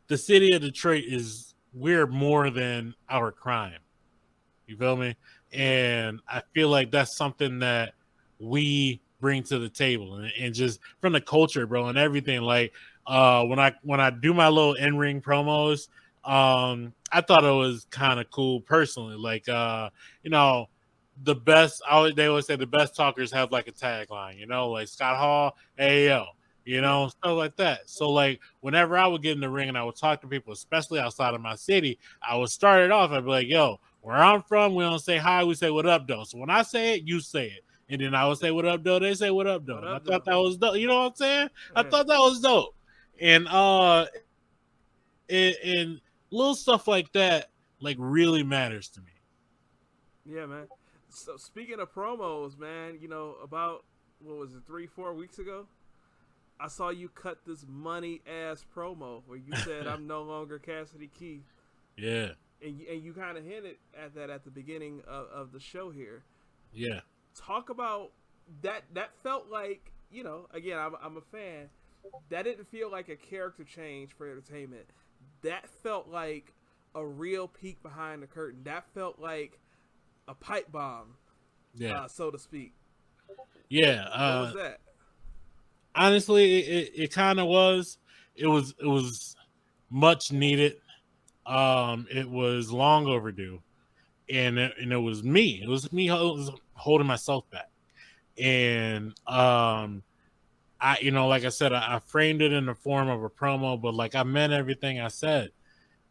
the city of Detroit is we're more than our crime. You feel me? Yeah. And I feel like that's something that we bring to the table, and just from the culture, bro, and everything. Like when I do my little in ring promos, I thought it was kind of cool personally. Like you know, they always say the best talkers have like a tagline. You know, like Scott Hall, hey yo. You Yeah. know, stuff like that. So, like, whenever I would get in the ring and I would talk to people, especially outside of my city, I would start it off. I'd be like, yo, where I'm from, we don't say hi, we say what up, though. So when I say it, you say it. And then I would say what up, though, they say what up, though. What And I up, thought though? that was dope. You know what I'm saying? I Yeah. thought that was dope. And and little stuff like that like really matters to me. Yeah, man. So speaking of promos, man, about what was it, 3-4 weeks ago? I saw you cut this money ass promo where you said I'm no longer Cassidy Keith, Yeah. and you kind of hinted at that at the beginning of the show here. Yeah. Talk about that. That felt like, again, I'm a fan. That didn't feel like a character change for entertainment. That felt like a real peek behind the curtain. That felt like a pipe bomb, Yeah. so to speak. Yeah. What was that? Honestly, it kind of was. It was much needed. It was long overdue, and it was me. It was me holding myself back, and like I said, I framed it in the form of a promo, but like I meant everything I said,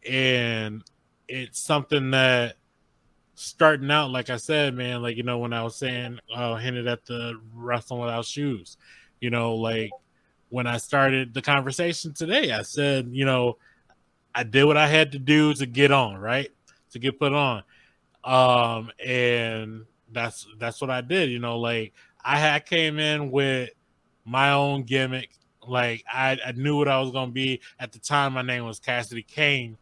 and it's something that starting out, like I said, man, like when I was saying, hinted at the wrestling without shoes, like when I started the conversation today, I said, I did what I had to do to get on, right, to get put on, and that's what I did, like I came in with my own gimmick. Like I knew what I was gonna be at the time. My name was Cassidy Kane.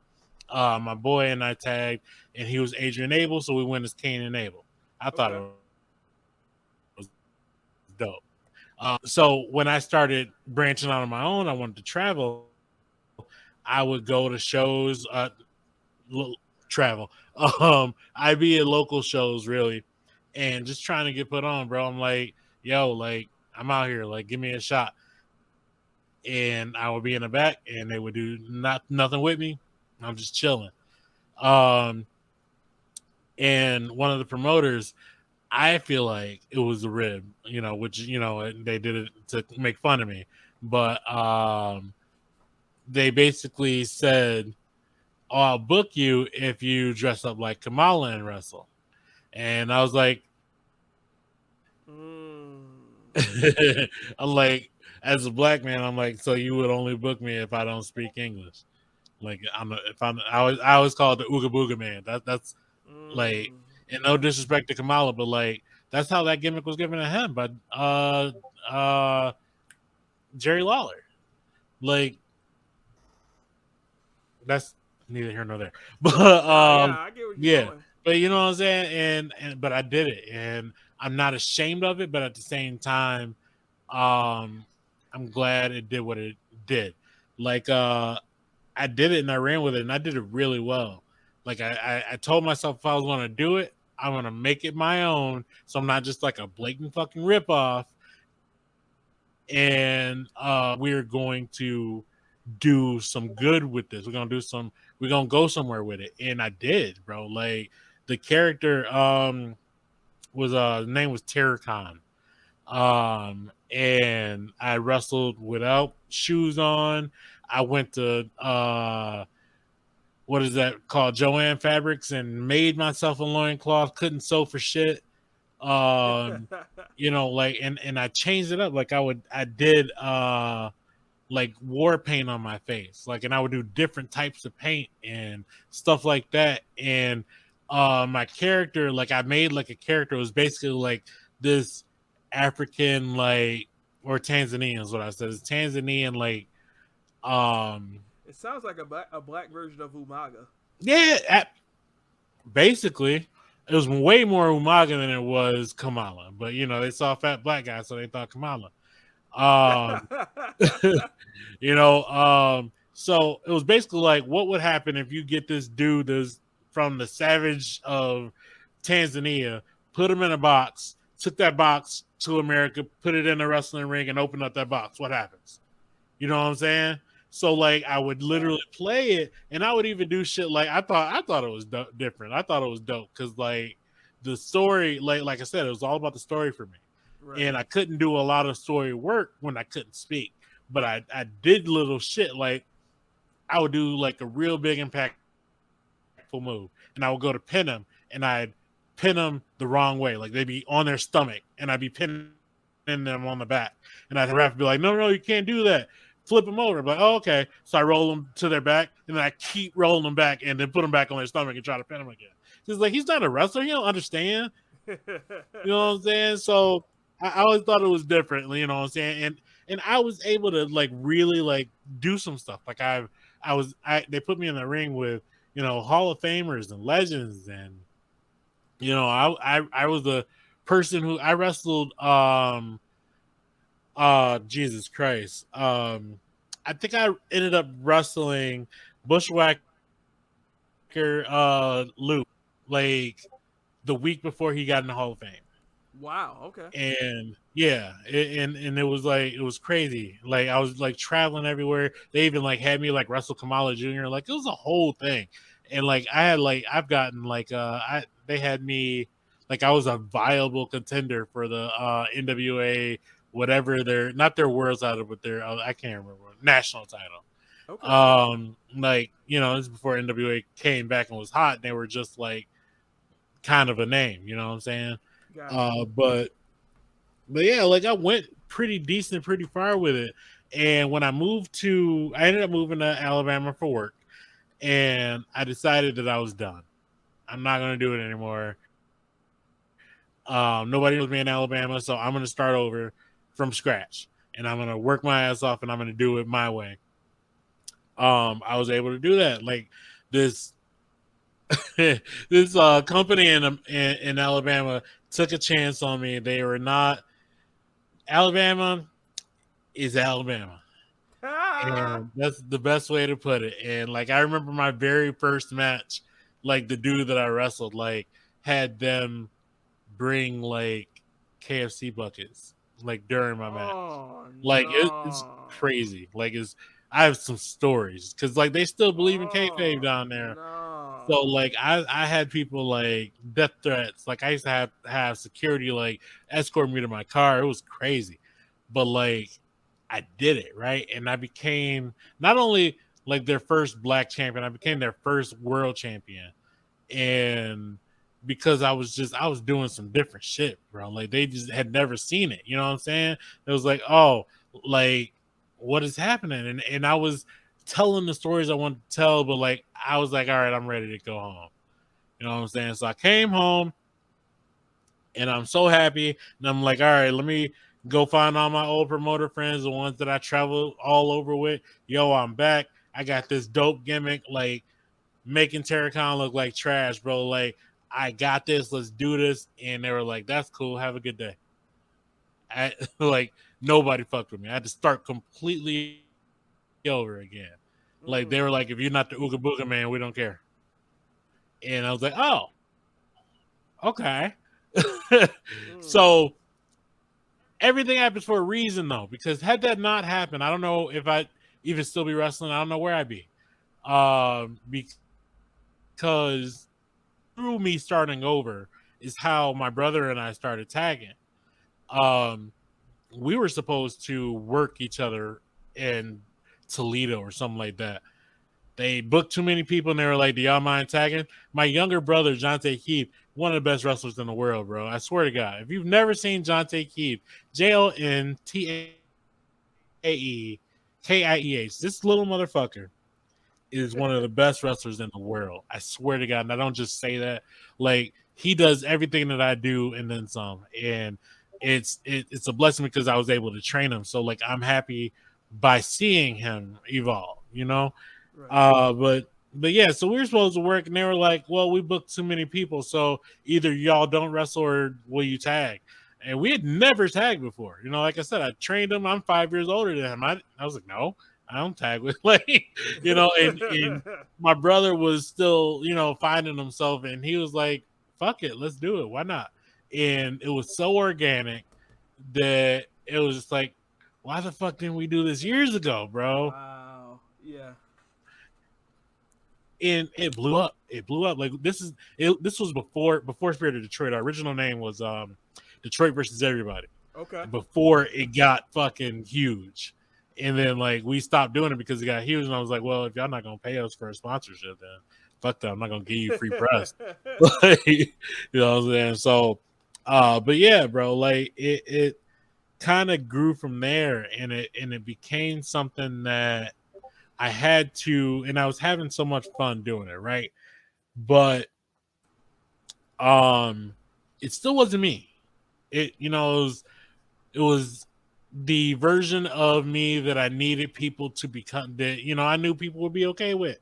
My boy and I tagged, and he was Adrian Abel, so we went as Kane and Abel. I thought Okay. it was dope. So when I started branching out on my own, I wanted to travel. I would go to shows, travel. I'd be at local shows really, and just trying to get put on, bro. I'm like, yo, like I'm out here, like give me a shot, and I would be in the back, and they would do nothing with me. I'm just chilling. Um, and one of the promoters, I feel like it was a rib, which they did it to make fun of me, but they basically said, "Oh, I'll book you if you dress up like Kamala and wrestle." And I was like, I'm like, as a black man, I'm like, so you would only book me if I don't speak English? Like I always call it the Ooga Booga man. That's like, and no disrespect to Kamala, but like that's how that gimmick was given to him by uh Jerry Lawler. Like that's neither here nor there. But Yeah, I get where you're yeah. going. But you know what I'm saying? And but I did it, and I'm not ashamed of it, but at the same time, I'm glad it did what it did. Like I did it and I ran with it, and I did it really well. Like I told myself if I was gonna do it, I'm gonna make it my own, so I'm not just like a blatant fucking ripoff. And we're going to do some good with this. We're gonna go somewhere with it. And I did, bro. Like the character was name was Terror Khan. And I wrestled without shoes on. I went to what is that called, Joanne Fabrics, and made myself a loincloth, couldn't sew for shit. Like and I changed it up. Like I did like war paint on my face, like, and I would do different types of paint and stuff like that. And my character, like I made like a character, was basically like this African, like, or Tanzanian is what I said. It's Tanzanian, like It sounds like a black version of Umaga. yeah, basically. It was way more Umaga than it was Kamala. But you know, they saw a fat black guy, so they thought Kamala. Um, so it was basically like, what would happen if you get this dude that's from the savage of Tanzania, put him in a box, took that box to America, put it in a wrestling ring, and opened up that box? What happens? You know what I'm saying? So like, I would literally play it, and I would even do shit like I thought it was different. I thought it was dope because like the story, like I said, it was all about the story for me, Right. and I couldn't do a lot of story work when I couldn't speak, but I did little shit like I would do like a real big impactful move, and I would go to pin them, and I'd pin them the wrong way, like they'd be on their stomach, and I'd be pinning them on the back, and I'd have to be like, no, you can't do that. Flip them over. I'm like, oh, okay. So I roll them to their back, and then I keep rolling them back, and then put them back on their stomach and try to pin them again. He's like, he's not a wrestler. He don't understand. You know what I'm saying? So I always thought it was different. You know what I'm saying? And I was able to like really like do some stuff. Like they put me in the ring with Hall of Famers and legends, and I was the person who I wrestled. Jesus Christ. I think I ended up wrestling Bushwhacker Luke like the week before he got in the Hall of Fame. Wow. Okay. And yeah, and it was crazy. Like I was like traveling everywhere. They even like had me like wrestle Kamala Jr. Like it was a whole thing. And like I've gotten like they had me like I was a viable contender for the NWA whatever not their world title, but their I can't remember national title. Okay. Like this is before NWA came back and was hot. And they were just like kind of a name, you know what I'm saying? Gotcha. But yeah, like I went pretty decent, pretty far with it. And when I ended up moving to Alabama for work, and I decided that I was done. I'm not going to do it anymore. Nobody knows me in Alabama, so I'm going to start over from scratch, and I'm going to work my ass off, and I'm going to do it my way. I was able to do that. Like this company in Alabama took a chance on me. They were not Alabama is Alabama. And that's the best way to put it. And like I remember my very first match, like the dude that I wrestled, like had them bring like KFC buckets like during my match. Like it's crazy. Like I have some stories because like they still believe in kayfabe down there. No. So like I had people like death threats. Like I used to have security like escort me to my car. It was crazy, but like I did it right, and I became not only like their first black champion, I became their first world champion, and because I was doing some different shit, bro. Like they just had never seen it. You know what I'm saying? It was like, oh, like what is happening? And I was telling the stories I wanted to tell, but like I was like, all right, I'm ready to go home. You know what I'm saying? So I came home and I'm so happy. And I'm like, all right, let me go find all my old promoter friends, the ones that I traveled all over with. Yo, I'm back. I got this dope gimmick, like making Terracon look like trash, bro. Like, I got this. Let's do this. And they were like, that's cool. Have a good day. Like, nobody fucked with me. I had to start completely over again. Like, they were like, if you're not the Ooga Booga man, we don't care. And I was like, oh, okay. So everything happens for a reason, though, because had that not happened, I don't know if I'd even still be wrestling. I don't know where I'd be. Because through me starting over is how my brother and I started tagging. We were supposed to work each other in Toledo or something like that. They booked too many people and they were like, do y'all mind tagging? My younger brother, Jonte Keith, one of the best wrestlers in the world, bro. I swear to God. If you've never seen Jonte Keith, JONTAEKIEH, this little motherfucker is one of the best wrestlers in the world. I swear to God. And I don't just say that. Like, he does everything that I do and then some. And it's a blessing because I was able to train him. So, like, I'm happy by seeing him evolve, you know? Right. But but yeah, so we were supposed to work, and they were like, "Well, we booked too many people, so either y'all don't wrestle or will you tag?" And we had never tagged before. You know, like I said, I trained him. I'm 5 years older than him. I was like, "No, I don't tag with like," and my brother was still, finding himself, and he was like, "Fuck it, let's do it. Why not?" And it was so organic that it was just like, why the fuck didn't we do this years ago, bro? Wow. Yeah. And it blew up. It blew up. Like this was before Spirit of Detroit. Our original name was Detroit versus Everybody. Okay. Before it got fucking huge. And then like we stopped doing it because it got huge, and I was like, well, if y'all not gonna pay us for a sponsorship, then fuck that. I'm not gonna give you free press. Like, you know what I'm saying? So but yeah, bro, like it kind of grew from there, and it became something that I had to, and I was having so much fun doing it, right? But it still wasn't me. It was the version of me that I needed people to become, that I knew people would be okay with.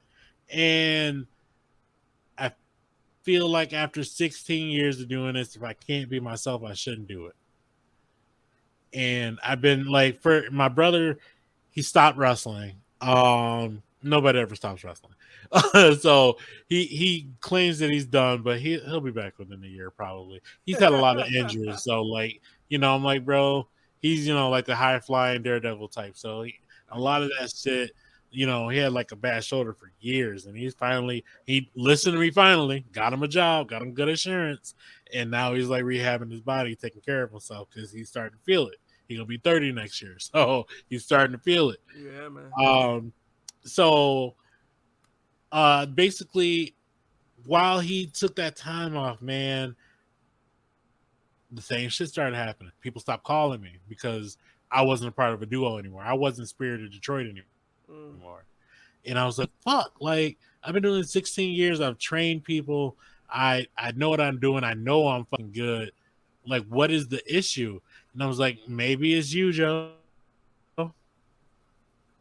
And I feel like after 16 years of doing this, if I can't be myself, I shouldn't do it. And I've been like, for my brother, he stopped wrestling. Nobody ever stops wrestling. So he claims that he's done, but he'll be back within a year probably. He's had a lot of injuries, so like, I'm like, bro, he's like the high flying daredevil type. So a lot of that shit, he had like a bad shoulder for years, and he listened to me finally, got him a job, got him good insurance, and now he's like rehabbing his body, taking care of himself because he's starting to feel it. He's gonna be 30 next year, so he's starting to feel it. Yeah, man. So basically, while he took that time off, man, the same shit started happening. People stopped calling me because I wasn't a part of a duo anymore. I wasn't Spirit of Detroit anymore. And I was like, fuck, like, I've been doing this 16 years. I've trained people. I know what I'm doing. I know I'm fucking good. Like, what is the issue? And I was like, maybe it's you, Joe.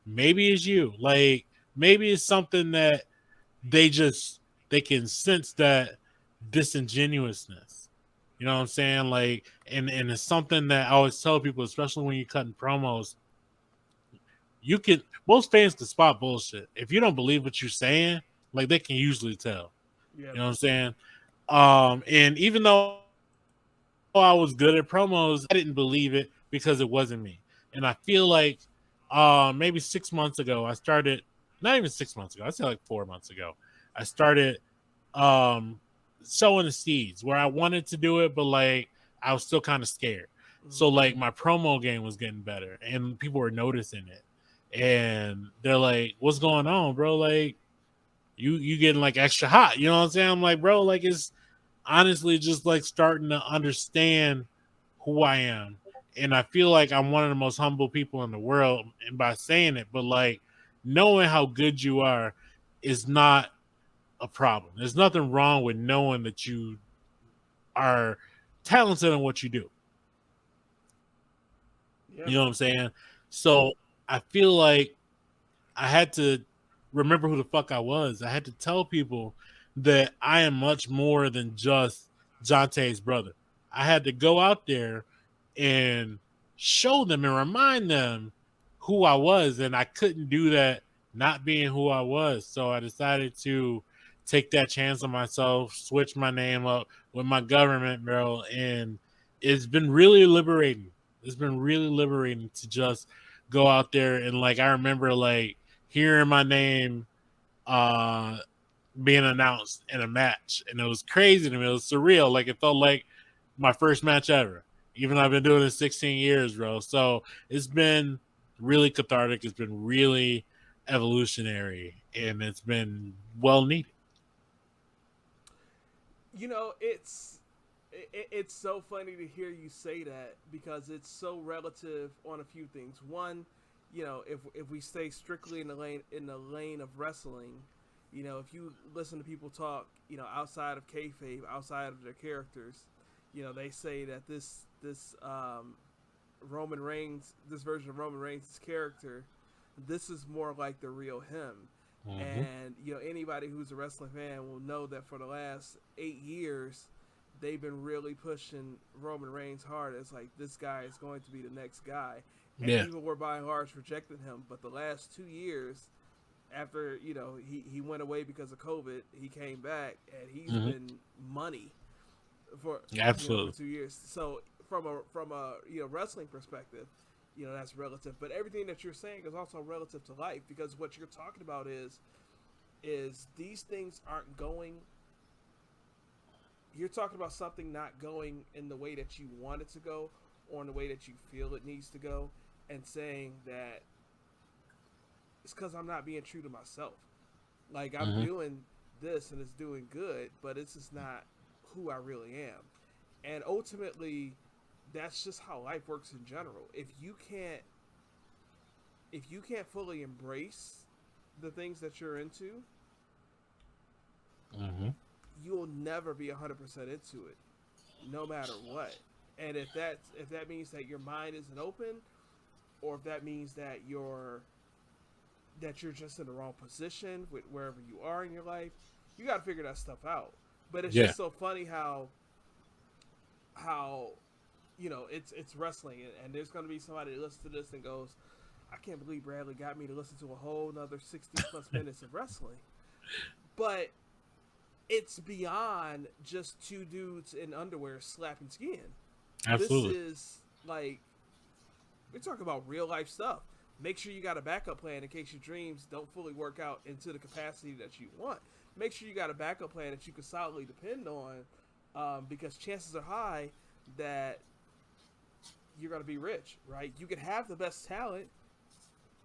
Maybe it's you. Like, maybe it's something that they can sense that disingenuousness. You know what I'm saying? Like, and it's something that I always tell people, especially when you're cutting promos, most fans can spot bullshit. If you don't believe what you're saying, like, they can usually tell. Yeah. You know what I'm saying? And even though I was good at promos, I didn't believe it because it wasn't me. And I feel like maybe 6 months ago, I started, not even 6 months ago, I say like 4 months ago, I started sowing the seeds where I wanted to do it, but like I was still kind of scared. So like my promo game was getting better and people were noticing it. And they're like, what's going on, bro? Like you getting like extra hot. You know what I'm saying? I'm like, bro, like it's honestly just like starting to understand who I am. And I feel like I'm one of the most humble people in the world, and by saying it, but like knowing how good you are is not a problem. There's nothing wrong with knowing that you are talented in what you do. Yeah. You know what I'm saying? So I feel like I had to remember who the fuck I was. I had to tell people that I am much more than just Jonte's brother. I had to go out there and show them and remind them who I was, and I couldn't do that not being who I was. So I decided to take that chance on myself, switch my name up with my government, bro, and it's been really liberating. It's been really liberating to just go out there and like I remember like hearing my name being announced in a match, and it was crazy to me. It was surreal. Like it felt like my first match ever. Even though I've been doing this 16 years, bro. So it's been really cathartic. It's been really evolutionary, and it's been well needed. It's so funny to hear you say that because it's so relative on a few things. One, if we stay strictly in the lane of wrestling, if you listen to people talk, outside of kayfabe, outside of their characters, they say that this Roman Reigns, this version of Roman Reigns' character, this is more like the real him. Mm-hmm. And anybody who's a wrestling fan will know that for the last 8 years, they've been really pushing Roman Reigns hard. It's like this guy is going to be the next guy, and Yeah. people were by and large rejecting him. But the last 2 years, after he went away because of COVID, he came back and he's Mm-hmm. been money for for Absolutely. 2 years. So from a wrestling perspective, that's relative. But everything that you're saying is also relative to life, because what you're talking about is these things aren't going. You're talking about something not going in the way that you want it to go, or in the way that you feel it needs to go, and saying that it's because I'm not being true to myself. Like, I'm Mm-hmm. doing this and it's doing good, but it's just not who I really am. And ultimately, that's just how life works in general. If you can't fully embrace the things that you're into, Mm-hmm. you'll never be 100% into it, no matter what. And if that means that your mind isn't open, or if that means that you're just in the wrong position with wherever you are in your life, you got to figure that stuff out. But it's Yeah. just so funny how it's wrestling, and there's going to be somebody that listens to this and goes, I can't believe Bradley got me to listen to a whole another 60 plus minutes of wrestling. But it's beyond just two dudes in underwear slapping skin. This Absolutely. is like, we're talking about real life stuff. Make sure you got a backup plan in case your dreams don't fully work out into the capacity that you want. Make sure you got a backup plan that you can solidly depend on, because chances are high that you're going to be rich, right? You can have the best talent.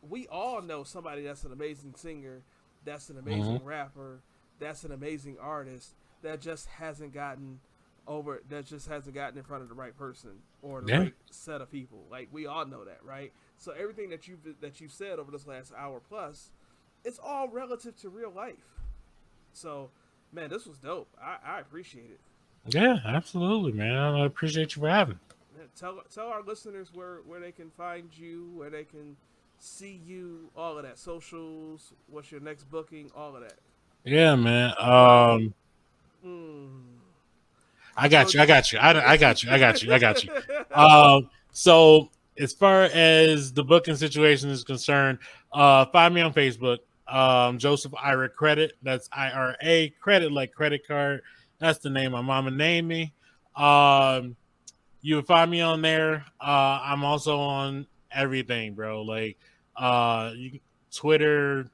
We all know somebody that's an amazing singer, that's an Mm-hmm. amazing rapper, that's an amazing artist, that just hasn't gotten in front of the right person or the Yeah. right set of people. Like, we all know that, right? So everything that you've said over this last hour plus, it's all relative to real life. So, man, this was dope. I appreciate it. Yeah. Absolutely, man. I appreciate you for having. Man, tell our listeners where they can find you, where they can see you, all of that, socials, what's your next booking, all of that. Yeah, man. Mm. I So got you. I just got you. I got you. I got you. I got you. So as far as the booking situation is concerned, find me on Facebook. Joseph Ira Credit. That's IRA Credit, like credit card. That's the name my mama named me. Um, you would find me on there. I'm also on everything, bro. Like Twitter,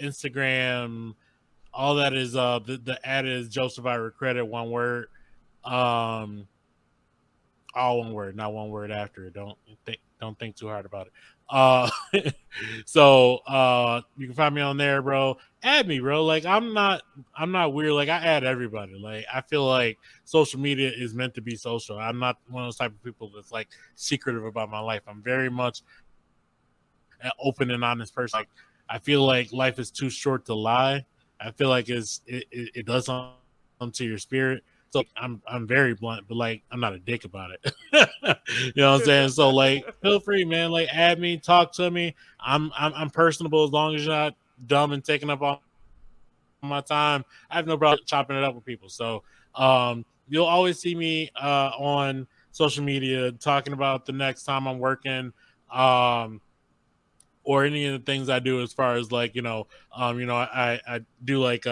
Instagram, all that is the ad is Joseph Ira Credit, one word. Um all one word, not one word after it. Don't think too hard about it. Uh so you can find me on there, bro. Add me, bro. Like I'm not weird. Like I add everybody. Like I feel like social media is meant to be social. I'm not one of those type of people that's like secretive about my life. I'm very much an open and honest person. Like I feel like life is too short to lie. I feel like it does something to your spirit. So like I'm very blunt, but like I'm not a dick about it. You know what I'm saying? So like feel free, man. Like add me, talk to me. I'm personable as long as you're not dumb and taking up all my time. I have no problem chopping it up with people. So you'll always see me on social media talking about the next time I'm working. Um, or any of the things I do as far as like I do like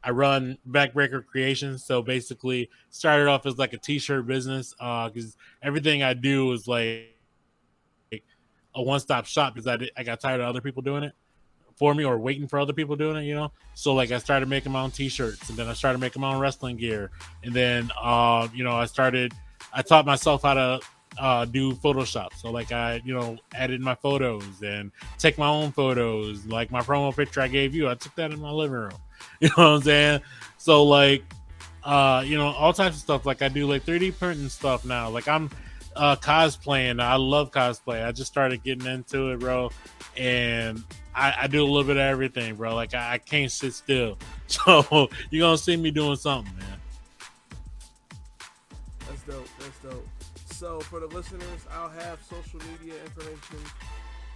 I run Backbreaker Creations. So basically, started off as like a t-shirt business because everything I do is like a one-stop shop because I got tired of other people doing it for me or waiting for other people doing it. So like I started making my own t-shirts, and then I started making my own wrestling gear, and then I taught myself how to do Photoshop. So like I edit my photos and take my own photos. Like my promo picture I gave you, I took that in my living room. You know what I'm saying? So like all types of stuff. Like I do like 3D printing stuff now. Like I'm cosplaying. I love cosplay. I just started getting into it, bro. And I do a little bit of everything, bro. Like I can't sit still. So you're gonna see me doing something, man. That's dope. That's dope. So for the listeners, I'll have social media information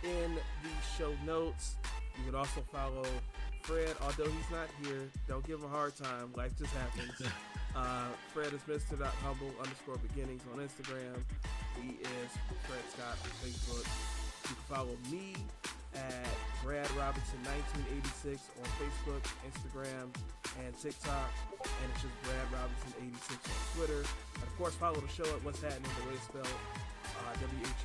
in the show notes. You can also follow Fred, although he's not here. Don't give him a hard time. Life just happens. Fred is Mr.Humble_beginnings on Instagram. He is Fred Scott on Facebook. You can follow me at Brad Robinson 1986 on Facebook, Instagram, and TikTok. And it's just Brad Robinson 86 on Twitter. And of course, follow the show at What's Hattnin, the way it's spelled,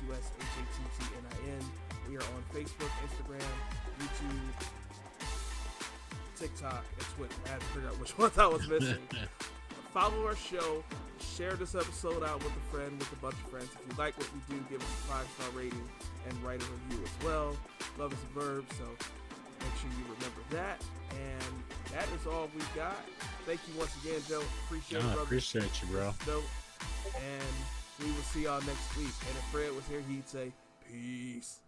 WHUSHATTNIN. We are on Facebook, Instagram, YouTube, TikTok, and Twitter. I had to figure out which ones I was missing. Follow our show. Share this episode out with a friend, with a bunch of friends. If you like what we do, give us a 5-star rating and write a review as well. Love is a verb, so make sure you remember that. And that is all we got. Thank you once again, Joe. Appreciate it, brother. Appreciate you, bro. Dope. And we will see y'all next week. And if Fred was here, he'd say, peace.